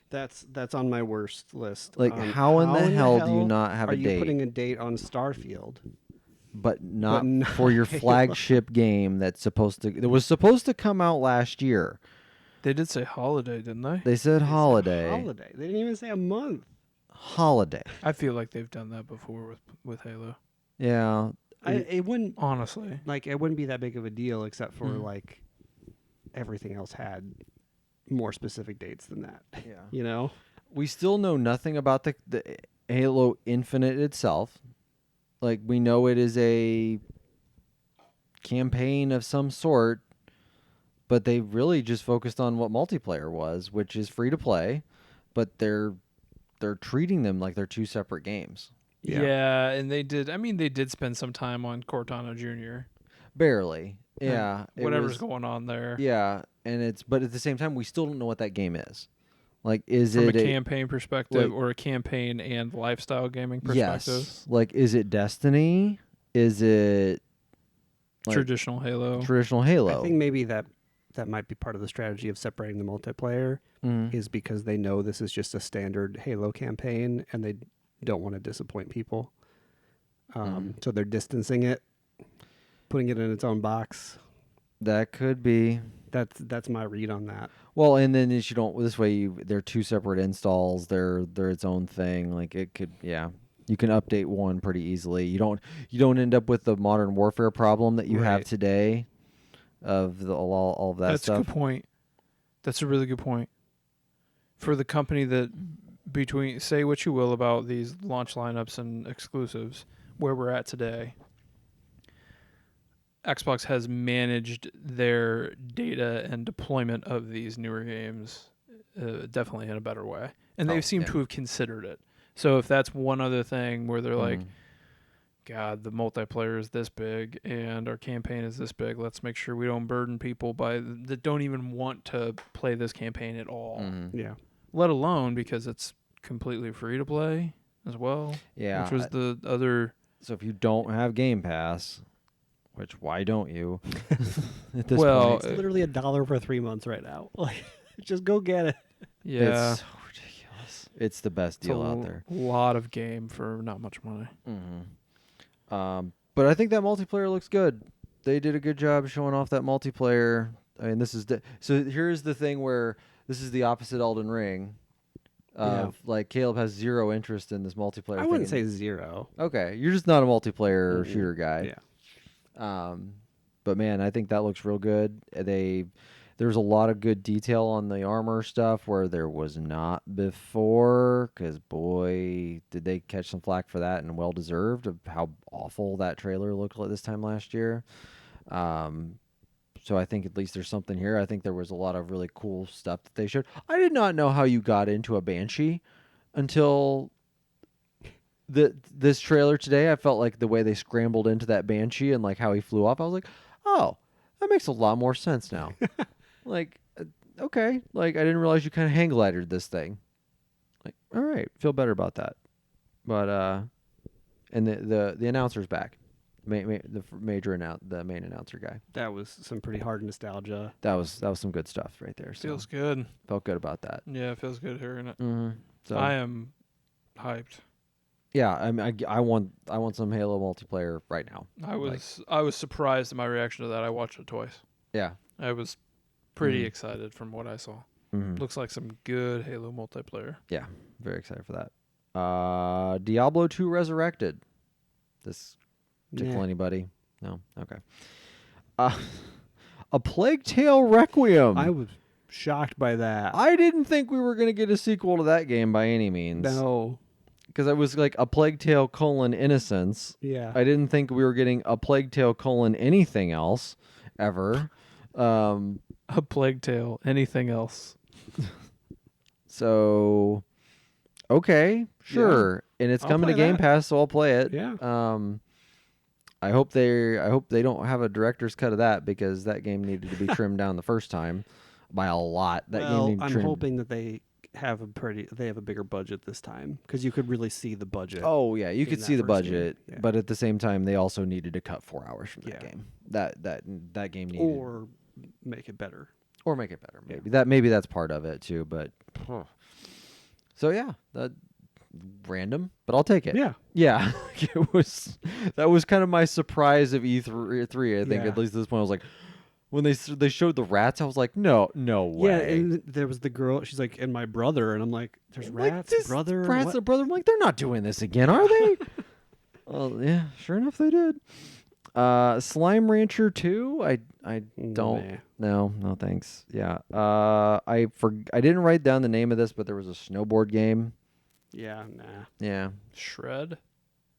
That's on my worst list. Like, how in the hell do you not have are a you date? putting a date on Starfield? But not not for your Halo. flagship game that was supposed to come out last year. They did say holiday, didn't they? They said holiday. Holiday. They didn't even say a month. Holiday. I feel like they've done that before with Halo. Yeah. It wouldn't Honestly, it wouldn't be that big of a deal except for Mm. like everything else had more specific dates than that. Yeah. You know? We still know nothing about the Halo Infinite itself. Like, we know it is a campaign of some sort, but they really just focused on what multiplayer was, which is free to play, but they're treating them like they're two separate games. yeah. And they did. I mean, they did spend some time on Cortana Jr. Barely. Yeah. it Whatever's was- going on there. Yeah, but at the same time, we still don't know what that game is. Like, is From it a campaign perspective, like- or a campaign and lifestyle gaming perspective. Yes. Like, is it Destiny? Is it like, Traditional Halo. traditional Halo? I think maybe that might be part of the strategy of separating the multiplayer Mhm. is because they know this is just a standard Halo campaign and they don't want to disappoint people. So they're distancing it, putting it in its own box. That could be. That's my read on that. Well, and then you don't. This way, they're two separate installs. They're its own thing. Like, it could. Yeah, you can update one pretty easily. You don't end up with the Modern Warfare problem that you have Right. today, of all of that That's a stuff. good point. That's a really good point. For the company that say what you will about these launch lineups and exclusives, where we're at today, Xbox has managed their data and deployment of these newer games definitely in a better way. And they seem yeah. to have considered it. So if that's one other thing where they're like, Mhm. God, the multiplayer is this big and our campaign is this big. Let's make sure we don't burden people that don't even want to play this campaign at all. Mhm. Yeah. Let alone because it's completely free to play as well. Yeah. Which was the other. So if you don't have Game Pass, which why don't you? At this Well, point, It's literally $1 for 3 months right now. Like, just go get it. Yeah. it's so ridiculous. It's the best It's deal a out there. lot of game for not much money. But I think that multiplayer looks good. They did a good job showing off that multiplayer. I mean, this is so. Here's the thing where this is the opposite Elden Ring. Like Caleb has zero interest in this multiplayer. I wouldn't thing. say zero. Okay, you're just not a multiplayer Mm-mm. shooter guy. Yeah. But man, I think that looks real good. There's a lot of good detail on the armor stuff where there was not before. Because boy, did they catch some flack for that, and well deserved of how awful that trailer looked like this time last year. So I think at least there's something here. I think there was a lot of really cool stuff that they showed. I did not know how you got into a Banshee until this trailer today. I felt like the way they scrambled into that Banshee and like how he flew off, I was like, oh, that makes a lot more sense now. Like, okay, like I didn't realize you kind of hang glidered this thing. Like, all right, feel better about that. But and the announcer's back, the main announcer guy. That was some pretty hard nostalgia. That was some good stuff right there. So Feels good. felt good about that. Yeah, it feels good hearing it. So I am hyped. yeah, I want some Halo multiplayer right now. I was surprised at my reaction to that. I watched it twice. Yeah. I was pretty Mhm. excited from what I saw. Mhm. Looks like some good Halo multiplayer. Yeah, very excited for that. Diablo 2 Resurrected. This tickle Nah. anybody? No? Okay. A Plague Tale Requiem. I was shocked by that. I didn't think we were going to get a sequel to that game by any means. No. Because I was like a Plague Tale : Innocence. Yeah. I didn't think we were getting a Plague Tale : anything else ever. A Plague Tale. Anything else? So, okay, sure. And it's I'll coming to play Game that. Pass, so I'll play it. Yeah. I hope they don't have a director's cut of that because that game needed to be trimmed down the first time by a lot. That game Well, needed I'm trimmed. hoping that they have a bigger budget this time because you could really see the budget. Oh yeah, you could in see that the first game. budget, Yeah. but at the same time, they also needed to cut 4 hours from that Yeah. game. That game needed Or make it better. or make it better. Yeah. Maybe that's part of it too. But so yeah, that random, but I'll take it. Yeah. Yeah, that was kind of my surprise of E3. I think Yeah. at least at this point, I was like, when they showed the rats, I was like, no way. Yeah, and there was the girl. She's like, and my brother, and I'm like, there's Like, rats, this brother. rats, what? and brother. I'm like, they're not doing this again, are they? Well, yeah, sure enough, they did. Slime Rancher 2. I don't. Nah. No, thanks. Yeah. I didn't write down the name of this, but there was a snowboard game. Yeah, nah. Yeah. Shred?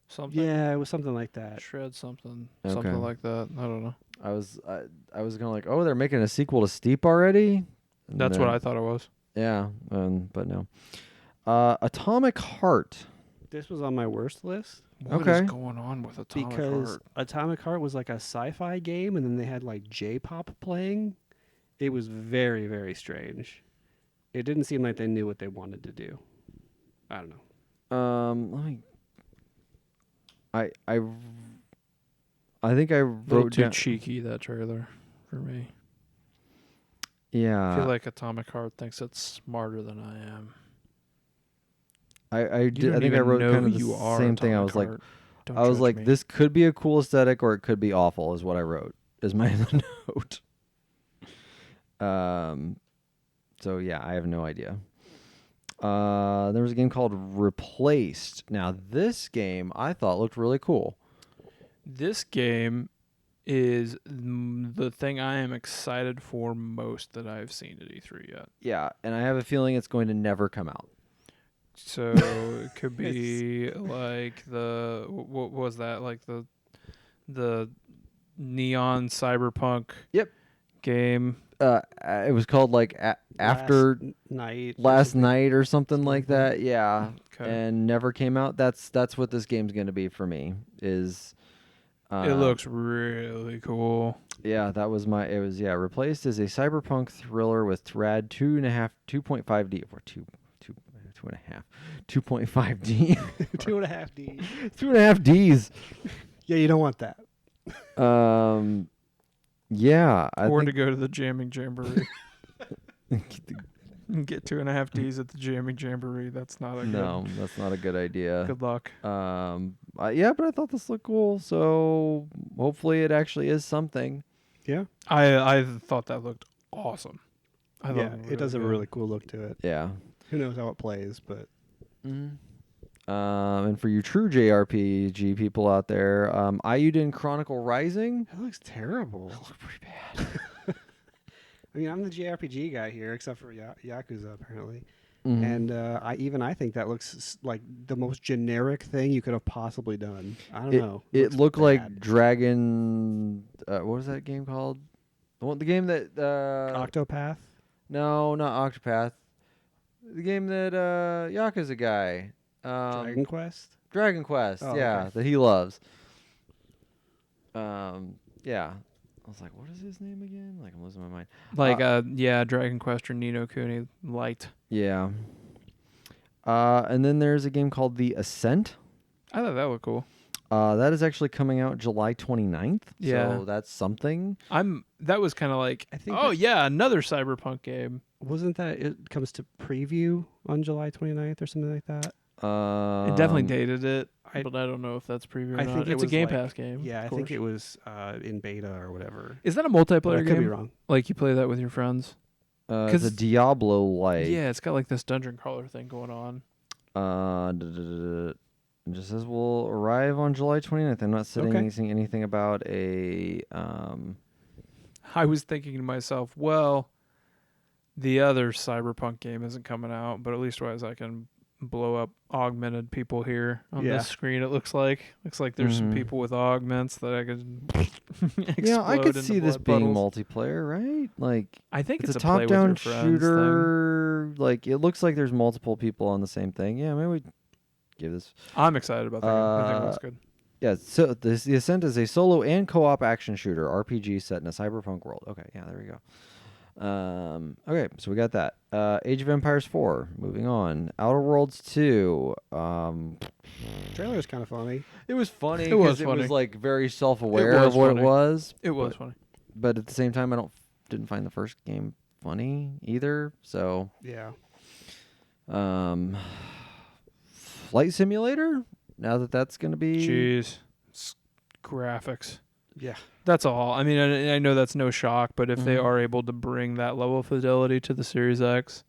Something? Yeah, it was something like that. Shred something. Okay. Something like that. I don't know. I was kind of like, oh, they're making a sequel to Steep already. And That's what then- I thought it was. Yeah, but no. Atomic Heart. This was on my worst list What is Okay. going on with Atomic because Heart? Atomic Heart was like a sci-fi game, and then they had like J-pop playing. It was very, very strange. It didn't seem like they knew what they wanted to do. I don't know. Let me. I think I A little wrote too down. cheeky, that trailer, for me. Yeah. I feel like Atomic Heart thinks it's smarter than I am. I You did. I don't think I even wrote know kind of who the you are, same thing. I Atomic was like, Heart. Don't judge me. this could be a cool aesthetic or it could be awful. Is what I wrote. Is my note. So yeah, I have no idea. There was a game called Replaced. Now this game I thought looked really cool. This game is the thing I am excited for most that I've seen at E3 yet. Yeah, and I have a feeling it's going to never come out. So it could be like what was that? Like the neon cyberpunk Yep. game. It was called like after night. or last something. night or something like that. Yeah. Okay. and never came out. That's what this game's going to be for me. Is It looks really cool. yeah, that was my. It was replaced as a cyberpunk thriller with rad 2.5D or 2.5, 2.5D, 2.5D. 2.5Ds. Yeah, you don't want that. Yeah, I Or think to go to the jamming jamboree. Get 2.5Ds at the jamming jamboree. That's not a no, that's not a good idea. good luck. Yeah, but I thought this looked cool, so hopefully it actually is something. Yeah. I thought that looked awesome. I Yeah, thought it does have a good. really cool look to it. Yeah. Who knows how it plays, but And for you true JRPG people out there, Ayuden Chronicle Rising. that looks terrible. That looked pretty bad. I mean, I'm the JRPG guy here, except for Yakuza, apparently. Mhm. And I think that looks like the most generic thing you could have possibly done. I don't know. It Looks looked like bad. Dragon. What was that game called? The game that. Octopath. No, not Octopath. The game that Yakuza guy. Dragon Quest. Dragon Quest. Oh, yeah, okay. that he loves. Yeah. I was like, what is his name again? Like, I'm losing my mind. Like Dragon Quest or Nino Kuni Light. Yeah. And then there's a game called The Ascent. I thought that looked cool. That is actually coming out July 29th. Yeah. So that's something. That was kind of like, I think another Cyberpunk game. Wasn't that it comes to preview on July 29th or something like that? It definitely dated it, I- but I don't know if that's preview or I not. think it It's a was Game like- Pass game. Yeah, I of think course. it was in beta or whatever. Is that a But multiplayer I game? could be wrong. Like you play that with your friends? It's a Diablo like. Yeah, it's got like this dungeon crawler thing going on. It just says will arrive on July 29th. I'm not Okay. saying anything about a. I was thinking to myself, well, the other Cyberpunk game isn't coming out, but at least I can blow up augmented people here on Yeah. this screen. It looks like there's some Mhm. people with augments that I could. Yeah, I explode could into see this blood being puddles. multiplayer, right? Like I think it's it's a play with your top-down friends shooter. Like it looks like there's multiple people on the same thing. Yeah, maybe we give this. thing. I'm excited about that. I think it looks good. Yeah, so The Ascent is a solo and co-op action shooter RPG set in a cyberpunk world. Okay, yeah, there we go. Okay, so we got that. Age of Empires 4. Moving on. Outer Worlds 2. Trailer is kind of funny. It was funny. It was 'cause it funny. was like very self-aware It was of what funny. it was. It was funny. But at the same time, didn't find the first game funny either. So, Yeah. Flight Simulator. Now that's going to be. Jeez, graphics. Yeah. That's all. I mean, I know that's no shock, but if they Mhm. are able to bring that level of fidelity to the Series X,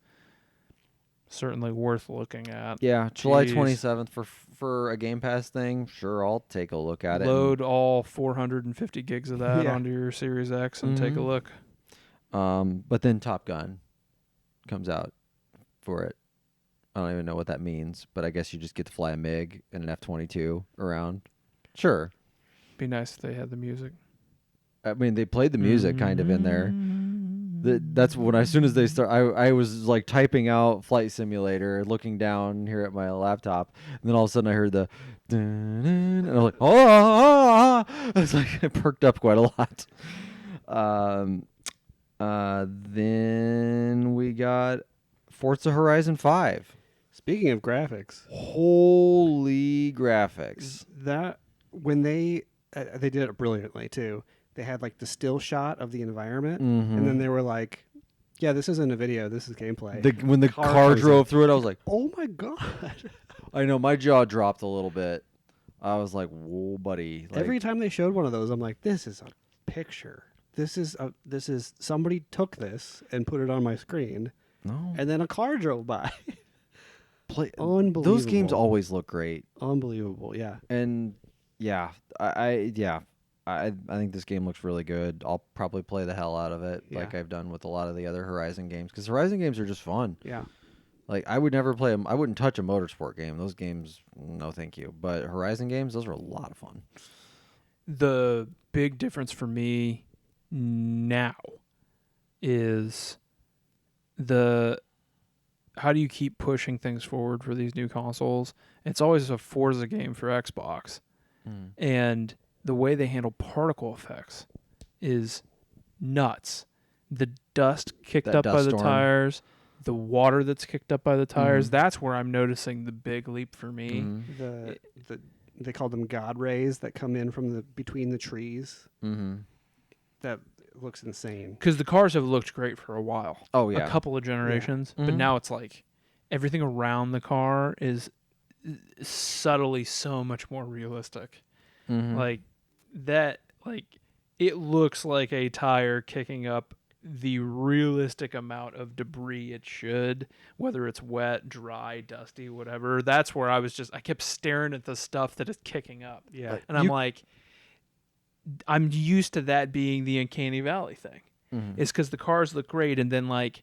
certainly worth looking at. Yeah, July Jeez. 27th for a Game Pass thing. Sure, I'll take a look at it. Load all 450 gigs of that Yeah. onto your Series X and take a Mhm. look. But then Top Gun comes out for it. I don't even know what that means, but I guess you just get to fly a MiG and an F-22 around. Sure. Be nice if they had the music. I mean, they played the music kind of in there. That's when, as soon as they start, I was like typing out Flight Simulator, looking down here at my laptop, and then all of a sudden I heard the, dun, dun, and I was like, oh! It's like it perked up quite a lot. Then we got Forza Horizon 5. Speaking of graphics, Holy graphics! that when they did it brilliantly too. They had like the still shot of the environment, and then they were like, "Yeah, this isn't a video. This is gameplay." When the Car car comes drove in. through it, I was like, Oh my god! I know my jaw dropped a little bit. I was like, "Whoa, buddy!" Like, Every time they showed one of those, I'm like, "This is a picture. This is somebody took this and put it on my screen, no, and then a car drove by." Unbelievable. Those games Unbelievable. always look great, Unbelievable, yeah. and yeah, I think this game looks really good. I'll probably play the hell out of it, like Yeah. I've done with a lot of the other Horizon games, because Horizon games are just fun. Yeah. Like I would never play them. I wouldn't touch a motorsport game. Those games, no, thank you. But Horizon games, those are a lot of fun. The big difference for me now is how do you keep pushing things forward for these new consoles? It's always a Forza game for Xbox, and the way they handle particle effects is nuts. The dust kicked That up dust by the storm. tires, the water that's kicked up by the tires. Mhm. That's where I'm noticing the big leap for me. The they call them God rays that come in from the between the trees. Mm-hmm. That looks insane. Because the cars have looked great for a while. Oh yeah. A couple of generations. Yeah. But Mhm. now it's like everything around the car is subtly so much more realistic. Mhm. Like that, like it looks like a tire kicking up the realistic amount of debris it should, whether it's wet, dry, dusty, whatever. That's where I kept staring at the stuff that is kicking up. Yeah. And I'm like, I'm used to that being the uncanny valley thing. Mhm. It's because the cars look great, and then like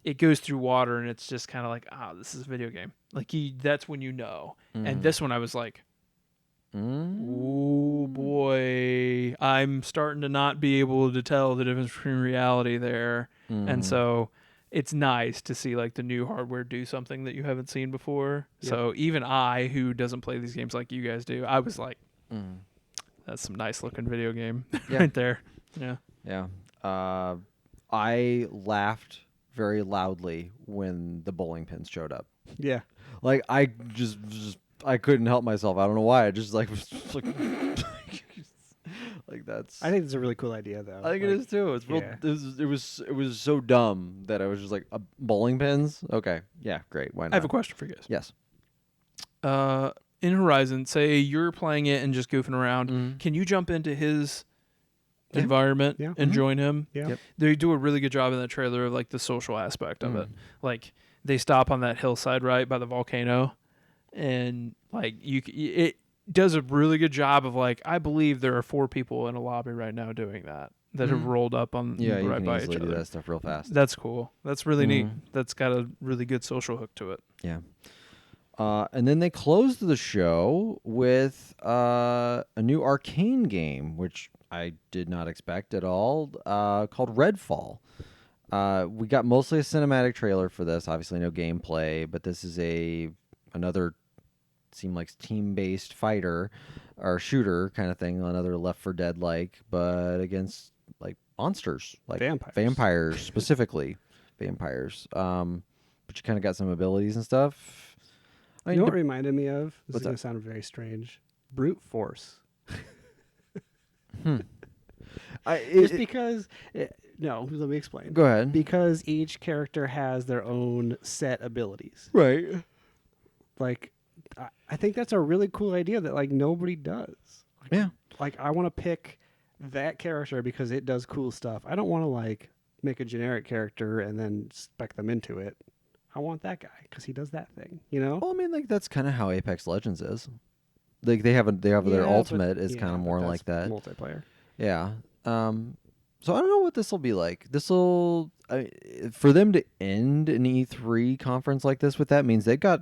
it goes through water, and it's just kind of like, this is a video game. Like that's when you know. And this one, I was like, oh boy, I'm starting to not be able to tell the difference between reality there. And so it's nice to see like the new hardware do something that you haven't seen before. Yep. So even I, who doesn't play these games like you guys do, I was like, that's some nice looking video game right there. Yeah. Yeah. I laughed very loudly when the bowling pins showed up. Yeah. Like I just I couldn't help myself. I don't know why. I just like was just like like that's. I think it's a really cool idea, though. I think it is too. It's real. yeah. It was so dumb that I was just like bowling pins. Okay, yeah, great. Why not? I have a question for you guys. Yes. In Horizon, say you're playing it and just goofing around, Mhm. can you jump into his Yeah. environment Yeah. and Mhm. join him? Yeah. Yep. They do a really good job in that trailer of like the social aspect of it. Like they stop on that hillside right by the volcano, and like it does a really good job of like, I believe there are 4 people in a lobby right now doing that have rolled up on Yeah, you right can by easily each do other. that stuff real fast. That's cool. That's really neat. Mhm. That's got a really good social hook to it. Yeah. And then they closed the show with a new arcane game, which I did not expect at all, called Redfall. We got mostly a cinematic trailer for this. Obviously, no gameplay, but this is another seemed like team-based fighter or shooter kind of thing. Another Left 4 Dead like, but against like monsters, like vampires specifically, vampires. But you kind of got some abilities and stuff. You know what it reminded me of? This What's is going that? to sound very strange. Brute force. Just because... no, let me explain. Go ahead. Because each character has their own set abilities. Right. Like, I think that's a really cool idea that, like, nobody does. Yeah. Like, I want to pick that character because it does cool stuff. I don't want to, like, make a generic character and then spec them into it. I want that guy because he does that thing, you know? Well, I mean, like that's kind of how Apex Legends is. Like they have their Yeah, ultimate but- is kind of but more that's like that. Multiplayer. Yeah. So I don't know what this will be like. For them to end an E3 conference like this with that means they've got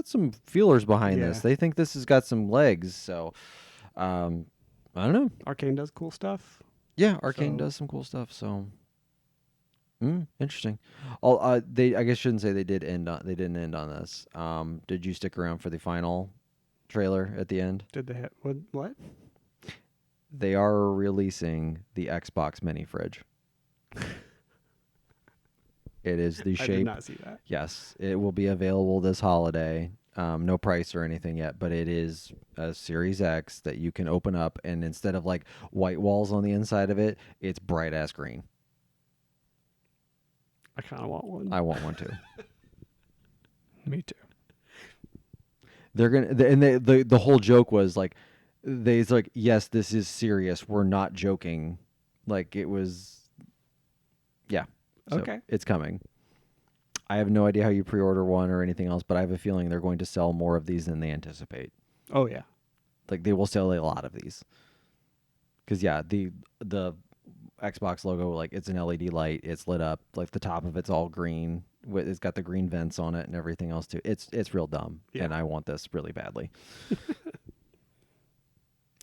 some feelers behind this. Yeah. They think this has got some legs. So, I don't know. Arcane does cool stuff. Yeah, Arcane So- does some cool stuff. So, interesting. I guess shouldn't say they didn't end on this. Did you stick around for the final trailer at the end? Did they have what? They are releasing the Xbox mini fridge. It is the I shape. did not see that. Yes, it will be available this holiday. No price or anything yet, but it is a Series X that you can open up, and instead of like white walls on the inside of it, it's bright ass green. I kind of want one. I want one too. Me too. They're gonna, and the whole joke was like, it's like, yes, this is serious. We're not joking. Like it was, yeah. So Okay. it's coming. I have no idea how you pre-order one or anything else, but I have a feeling they're going to sell more of these than they anticipate. Oh yeah. Like they will sell a lot of these. Because yeah, the Xbox logo, like it's an LED light, it's lit up, like the top of it's all green. It's got the green vents on it and everything else too. It's real dumb, Yeah. and I want this really badly.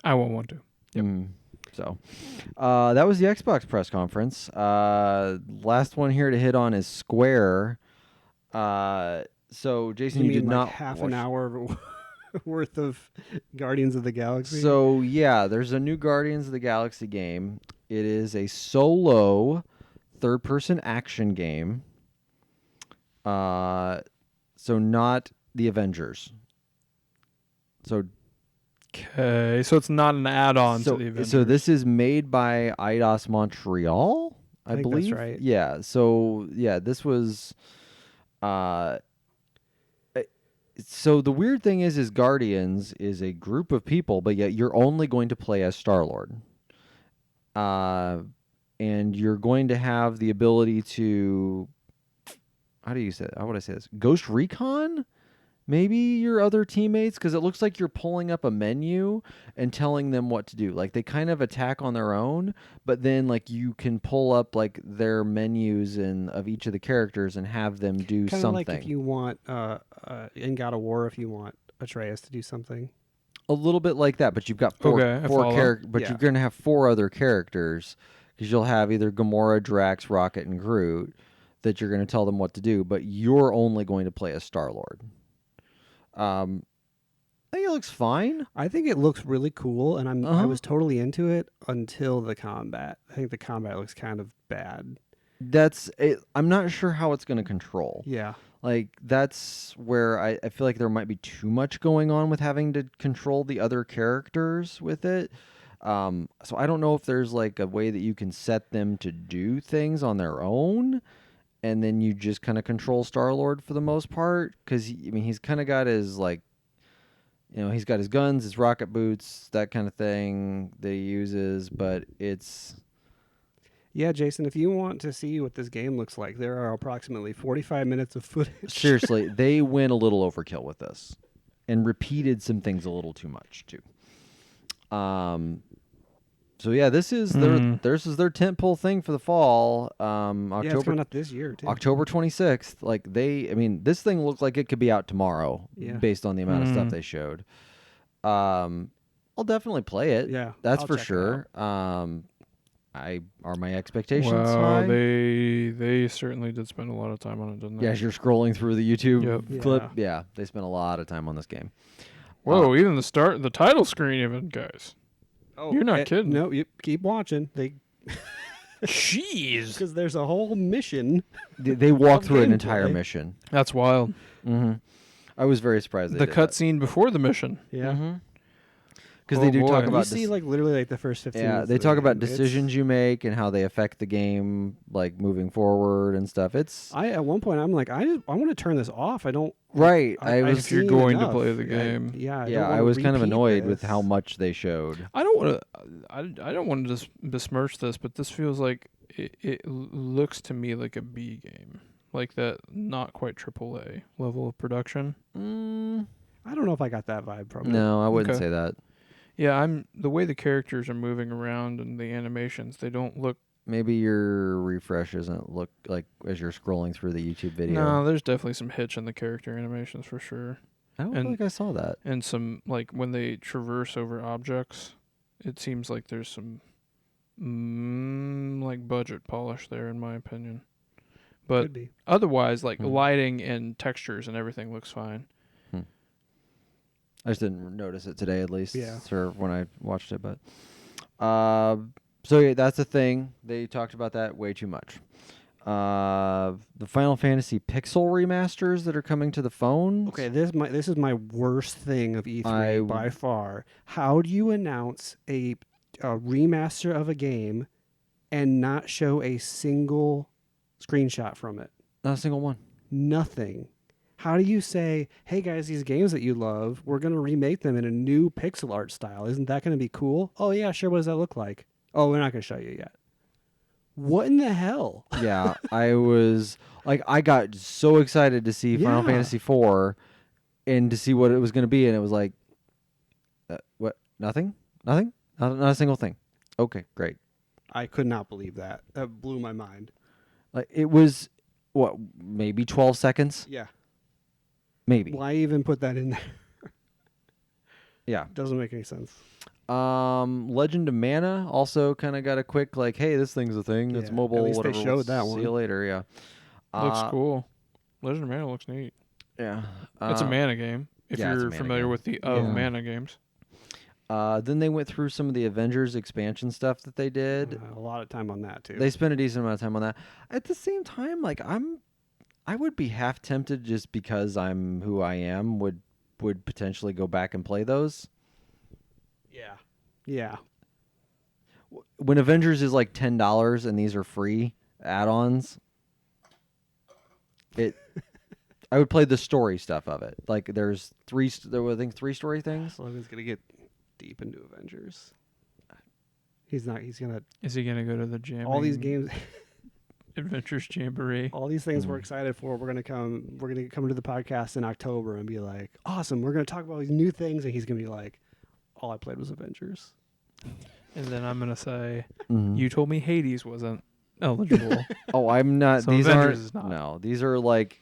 I want one too. Yep. So that was the Xbox press conference. Last one here to hit on is Square. So Jason, You you mean did like not half watch. an hour worth of Guardians of the Galaxy? So yeah, there's a new Guardians of the Galaxy game. It is a solo third-person action game. So not the Avengers. So Okay, so it's not an add-on to the Avengers. So this is made by Eidos Montreal, I think believe. that's right. Yeah. So yeah, this was. So the weird thing is Guardians is a group of people, but yet you're only going to play as Star-Lord. And you're going to have the ability to, how do you say? How would I say this? Ghost Recon. Maybe your other teammates, because it looks like you're pulling up a menu and telling them what to do. Like they kind of attack on their own, but then like you can pull up like their menus and of each of the characters and have them do Kind of something. like if you want in God of War, if you want Atreus to do something. A little bit like that, but you've got four Okay, I four follow. characters, but Yeah. you're going to have four other characters because you'll have either Gamora, Drax, Rocket, and Groot that you're going to tell them what to do, but you're only going to play as Star-Lord. I think it looks fine. I think it looks really cool, and I Uh-huh. was totally into it until the combat. I think the combat looks kind of bad. That's it. I'm not sure how it's going to control. Yeah. Like that's where I feel like there might be too much going on with having to control the other characters with it. So I don't know if there's like a way that you can set them to do things on their own, and then you just kind of control Star-Lord for the most part. Because I mean, he's kind of got his like, he's got his guns, his rocket boots, that kind of thing that he uses. But it's Yeah, Jason, if you want to see what this game looks like, there are approximately 45 minutes of footage. seriously, they went a little overkill with this, and repeated some things a little too much too. So yeah, this is their tentpole thing for the fall. Yeah, it's October coming out this year, too. October 26th. Like I mean, this thing looked like it could be out tomorrow, Yeah. based on the amount of stuff they showed. I'll definitely play it. Yeah, that's I'll for check it sure. Are my expectations Wow, high? they certainly did spend a lot of time on it, didn't they? Yeah, as you're scrolling through the YouTube Yep. clip, Yeah. yeah, they spent a lot of time on this game. Whoa, even the title screen, even guys. Oh, You're not kidding. No, you keep watching. Jeez, Because there's a whole mission. They walk Of through an entire gameplay. mission. that's wild. Mm-hmm. I was very surprised. The cutscene before the mission. Yeah. Because Oh, they do talk boy. about You see, like, literally, like, the first 15 yeah, minutes. they of the talk about game. decisions you make and how they affect the game, like moving forward and stuff. It's At one point, I'm like, I want to turn this off. I don't. right. I've was If you're seen going to enough. play the game. I yeah, don't I wanna was kind of repeat annoyed with this. how much they showed. I don't want to. I don't want to just besmirch this, but this feels like it looks to me like a B game, like that not quite AAA level of production. I don't know if I got that vibe from it. No, I wouldn't Okay. say that. Yeah, the way the characters are moving around and the animations, they don't look. Maybe your refresh doesn't look like as you're scrolling through the YouTube video. No, there's definitely some hitch in the character animations for sure, I don't feel like I saw that. and some like when they traverse over objects, it seems like there's some like budget polish there, in my opinion. But Could be. otherwise, like Hmm. lighting and textures and everything looks fine. I just didn't notice it today, at least. Yeah. Or when I watched it, but so yeah, that's the thing. They talked about that way too much. The Final Fantasy Pixel remasters that are coming to the phones. Okay, this is my worst thing of E3 by far. How do you announce a remaster of a game and not show a single screenshot from it? Not a single one. Nothing. How do you say, hey guys, these games that you love, we're going to remake them in a new pixel art style. Isn't that going to be cool? Oh, yeah, sure. What does that look like? Oh, we're not going to show you yet. What in the hell? Yeah, I was like, I got so excited to see Final Yeah. Fantasy IV and to see what it was going to be, and it was like, what? Nothing? Not a single thing. Okay, great. I could not believe that. That blew my mind. Like it was, what? Maybe 12 seconds. Yeah. Maybe. Why even put that in there? Yeah. Doesn't make any sense. Legend of Mana also kind of got a quick like, hey, this thing's a thing. It's Yeah, mobile. at least they whatever. showed we'll that see one. you later. Yeah. Looks cool. Legend of Mana looks neat. Yeah. It's a mana game. If yeah, it's a you're mana familiar game. with the Yeah. mana games. Then they went through some of the Avengers expansion stuff that they did. A lot of time on that too. They spent a decent amount of time on that. At the same time, like I would be half tempted just because I'm who I am would potentially go back and play those. Yeah. Yeah. When Avengers is like $10 and these are free add-ons, I would play the story stuff of it. Like there's there were I think 3 story things. Logan's gonna get deep into Avengers. He's not. He's gonna. Is he gonna go to the jam? All these games, Adventures Jamboree. all these things we're excited for. We're gonna come to the podcast in October and be like, awesome. We're gonna talk about these new things, and he's gonna be like, all I played was Avengers. And then I'm gonna say, Mhm. you told me Hades wasn't eligible. Oh, I'm not. So These Avengers aren't. is not. No, these are like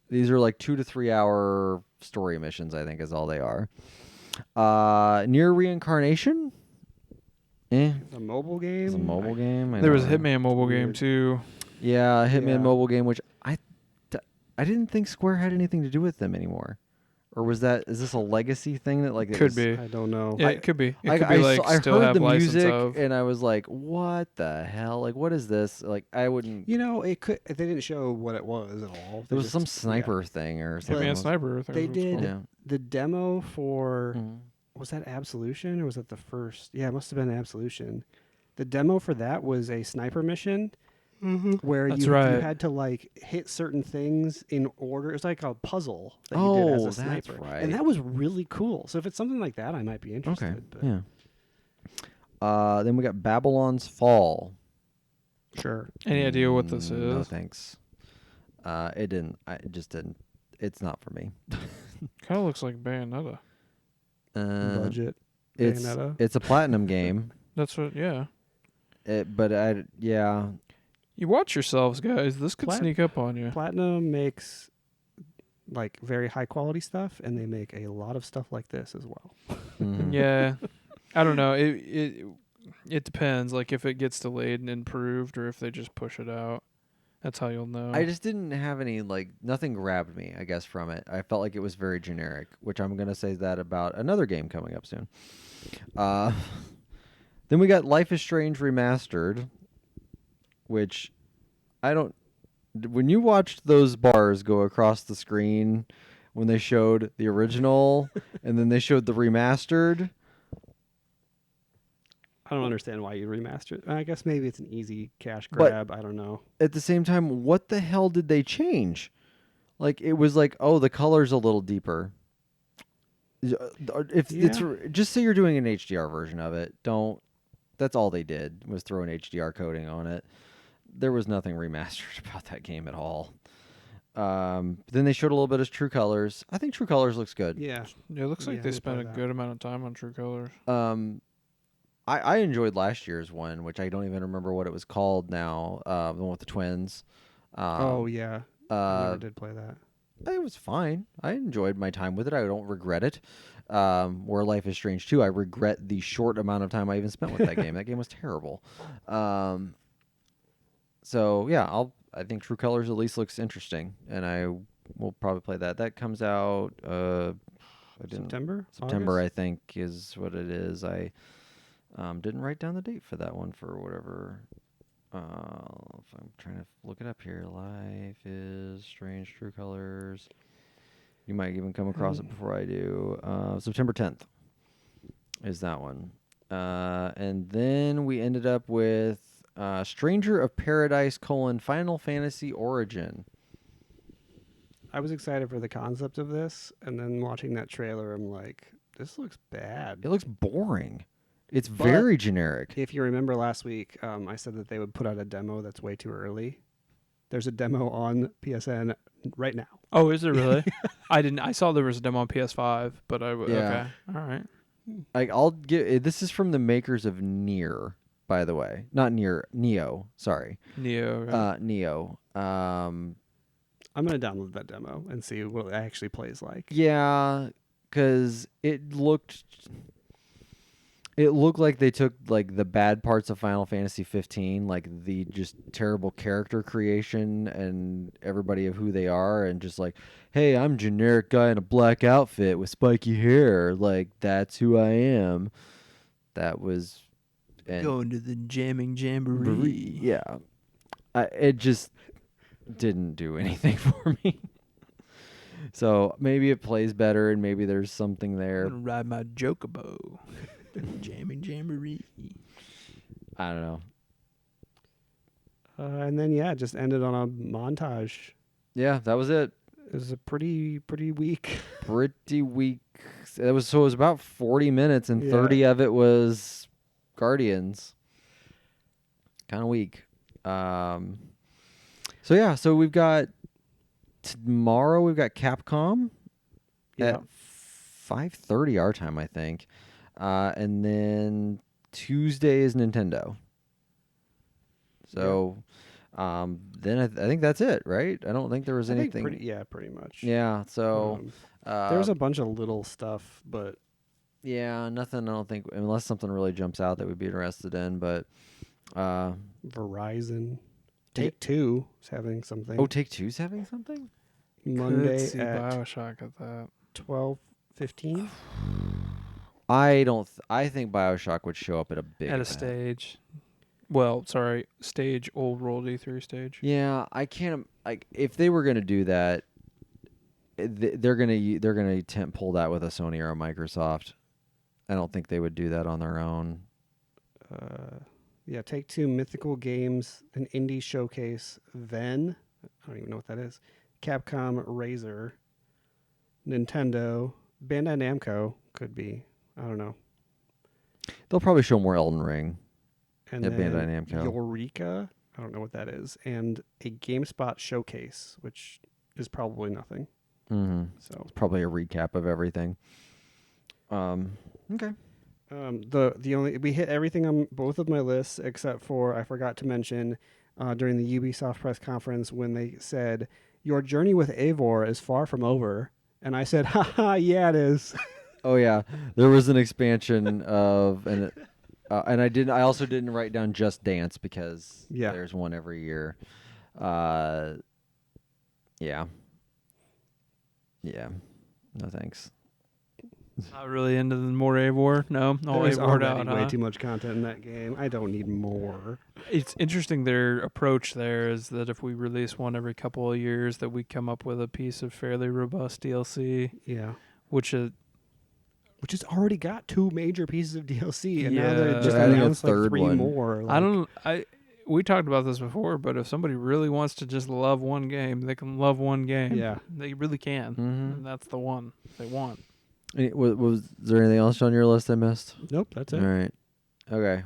2 to 3 hour story missions. I think is all they are. Near Reincarnation. It's a mobile game. It's a mobile game. I There was a know. Hitman mobile game Weird. too. Yeah, Hitman Yeah. mobile game, which I didn't think Square had anything to do with them anymore, or is this a legacy thing that like it Could was- be. I don't know. Yeah, it could be. It I, could I be like saw- I still heard have the license music of. and I was like, "What the hell? Like, what is this?" Like, I wouldn't. You know, it could. They didn't show what it was at all. There was some sniper thing or something. Hitman Sniper. I think They is what it's did- called. Yeah. The demo for Mhm. was that Absolution or was that the first? Yeah, it must have been Absolution. The demo for that was a sniper mission where That's you right. had to like hit certain things in order. It was like a puzzle that you did as Oh, a that's sniper, right. and that was really cool. So if it's something like that, I might be interested. Okay. But Yeah. Then we got Babylon's Fall. sure. Any idea what this No is? thanks. It didn't. It just didn't. It's not for me. Kind of looks like Bayonetta. Budget. It's Bayonetta. it's a platinum game. That's what. Yeah. Yeah. You watch yourselves, guys. This could Plat- sneak up on you. Platinum makes like very high quality stuff, and they make a lot of stuff like this as well. Mhm. Yeah. I don't know. It depends. Like if it gets delayed and improved, or if they just push it out. That's how you'll know. I just didn't have any nothing grabbed me, I guess, from it. I felt like it was very generic, which I'm gonna say that about another game coming up soon. Then we got Life is Strange Remastered, which I don't. When you watched those bars go across the screen when they showed the original and then they showed the remastered, I don't understand why you remaster it. I guess maybe it's an easy cash But- grab. I don't know. at the same time, what the hell did they change? Like it was like, oh, the color's a little deeper. If it's just say you're doing an HDR version of it, don't. That's all they did was throw an HDR coating on it. There was nothing remastered about that game at all. Then they showed a little bit of True Colors. I think True Colors looks good. Yeah. Yeah, it looks like Yeah, they they spent a play that. good amount of time on True Colors. I enjoyed last year's one, which I don't even remember what it was called now. The one with the twins. Oh yeah. I never did play that. It was fine. I enjoyed my time with it. I don't regret it. Where Life is Strange 2, I regret the short amount of time I even spent with that game. That game was terrible. So yeah, I think True Colors at least looks interesting, and I will probably play that. That comes out September. September, August? I think, is what it is. I didn't write down the date for that one for whatever. If I'm trying to look it up here. Life is Strange True Colors. You might even come across it before I do. September 10th is that one. And then we ended up with Stranger of Paradise: Final Fantasy Origin. I was excited for the concept of this, and then watching that trailer, I'm like, this looks bad. It looks boring. It's But- very generic. If you remember last week, I said that they would put out a demo that's way too early. There's a demo on PSN right now. Oh, is there really? I didn't. I saw there was a demo on PS5, but Yeah. okay. All right. I'll give. This is from the makers of Nier, by the way. Not Nier, Neo. Sorry, Neo. Right? Neo. I'm gonna download that demo and see what it actually plays like. Yeah, because it looked. It looked like they took like the bad parts of Final Fantasy 15, like the just terrible character creation and everybody of who they are, and just like, hey, I'm generic guy in a black outfit with spiky hair, like that's who I am. That was and Going to the jamming jamboree. yeah, it just didn't do anything for me. So maybe it plays better, and maybe there's something there. I'm gonna ride my Jokobo. Jamming jamboree. I don't know. And then it just ended on a montage. Yeah, that was it. It was a pretty weak. Pretty weak. It was about 40 minutes, and Yeah. 30 of it was Guardians. Kind of weak. So we've got tomorrow. We've got Capcom Yeah. at 5:30 our time, I think, and then Tuesday is Nintendo. So, then I think that's it, right? I don't think there was I think anything. pretty much. Yeah. So. There was a bunch of little stuff, but Yeah, nothing. I don't think unless something really jumps out that we'd be interested in. But Verizon, Take-Two is having something. oh, Take-Two's having something. Monday Could see at Bioshock at that. 12:15. I don't. I think BioShock would show up at a big At a event. stage. Well, sorry, stage, old World E3 stage. Yeah, I can't. Like, if they were gonna do that, they're gonna pull that with a Sony or a Microsoft. I don't think they would do that on their own. Take-Two Mythical Games, an indie showcase. Then I don't even know what that is. Capcom, Razer, Nintendo, Bandai Namco could be. I don't know. They'll probably show more Elden Ring. And At then Bandai Namco. Eureka, I don't know what that is, and a GameSpot showcase, which is probably nothing. Mm-hmm. So It's probably a recap of everything. Okay. the only we hit everything on both of my lists except for I forgot to mention during the Ubisoft press conference when they said your journey with Eivor is far from over, and I said, haha, yeah, it is. Oh yeah, there was an expansion of and I also didn't write down Just Dance because there's one every year. Yeah. No thanks. Not really into the more Eivor. No, There's Eivor already out. way Huh? too much content in that game. I don't need more. It's interesting. Their approach there is that if we release one every couple of years, that we come up with a piece of fairly robust DLC. Yeah. Which has already got 2 major pieces of DLC, and now Yeah. they're just They're adding a announced like third 3 one. more. we talked about this before, but if somebody really wants to just love one game, they can love one game. Yeah. They really can. Mm-hmm. And that's the one they want. Was there anything else on your list I missed? Nope, that's it. All right. Okay.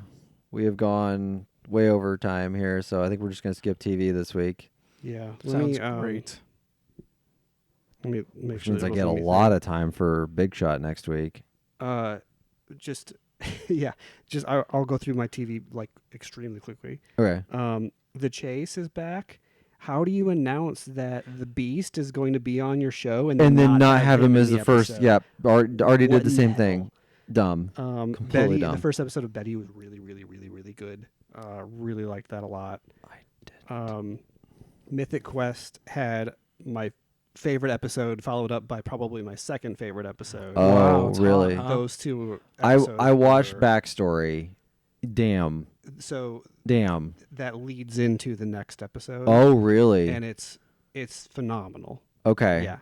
We have gone way over time here, so I think we're just gonna skip TV this week. Yeah. Sounds great. Let me make Which sure means I there get a wasn't lot of time for Big Shot next week. anything. I'll go through my TV like extremely quickly. Okay. The Chase is back. How do you announce that the Beast is going to be on your show and then not have him in as the first? episode? Yeah, already What did the in same the thing. Dumb. Betty, Completely dumb. the first episode of Betty was really, really, really, really good. Really liked that a lot. I did. Mythic Quest had my favorite episode followed up by probably my second favorite episode. Oh, Wow, it's really? hot, huh? Those two I episodes watched were- Backstory. Damn. So Damn. that leads into the next episode. Oh, really? And it's phenomenal. Okay. Yeah.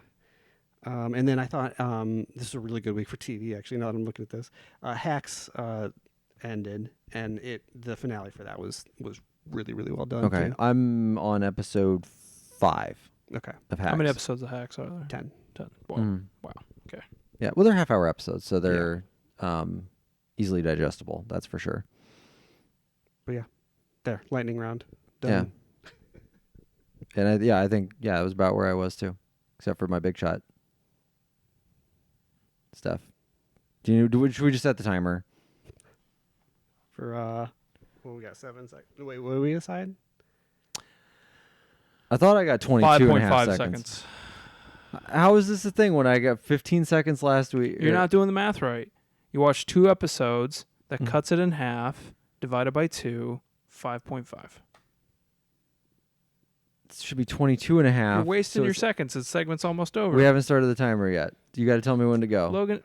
And then I thought this is a really good week for TV. Actually, now that I'm looking at this, Hacks ended, and the finale for that was really, really well done. Okay. too. I'm on episode 5 Okay. of Hacks. How many episodes of Hacks are there? 10. 10. Wow. Mm. Wow. Okay. Yeah. Well, they're half-hour episodes, so they're easily digestible. That's for sure. There, lightning round. Done. And I think it was about where I was too, except for my Big Shot stuff. Should we just set the timer? For we got 7 seconds. Wait, what did we decide? I thought I got 22 and a half 5.5 seconds. How is this a thing when I got 15 seconds last week? You're not doing the math right. You watch 2 episodes, that Mhm. cuts it in half, divided by 2, 5.5. It should be 22 and a half. You're wasting so your it's- seconds. The segment's almost over. We haven't started the timer yet. You got to tell me when to go. Logan,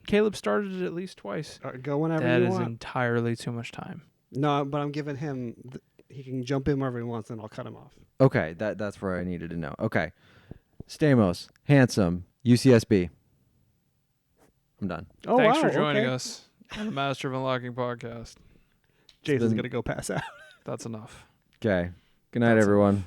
Caleb started it at least twice. Go whenever That you is want. entirely too much time. No, but I'm giving him. He can jump in wherever he wants, and I'll cut him off. Okay, that's where I needed to know. Okay. Stamos, handsome, UCSB. I'm done. Oh, Thanks wow, for joining okay. us on the Master of Unlocking podcast. Jason's been- gonna go pass out. That's enough. Okay. Good night, That's everyone. enough.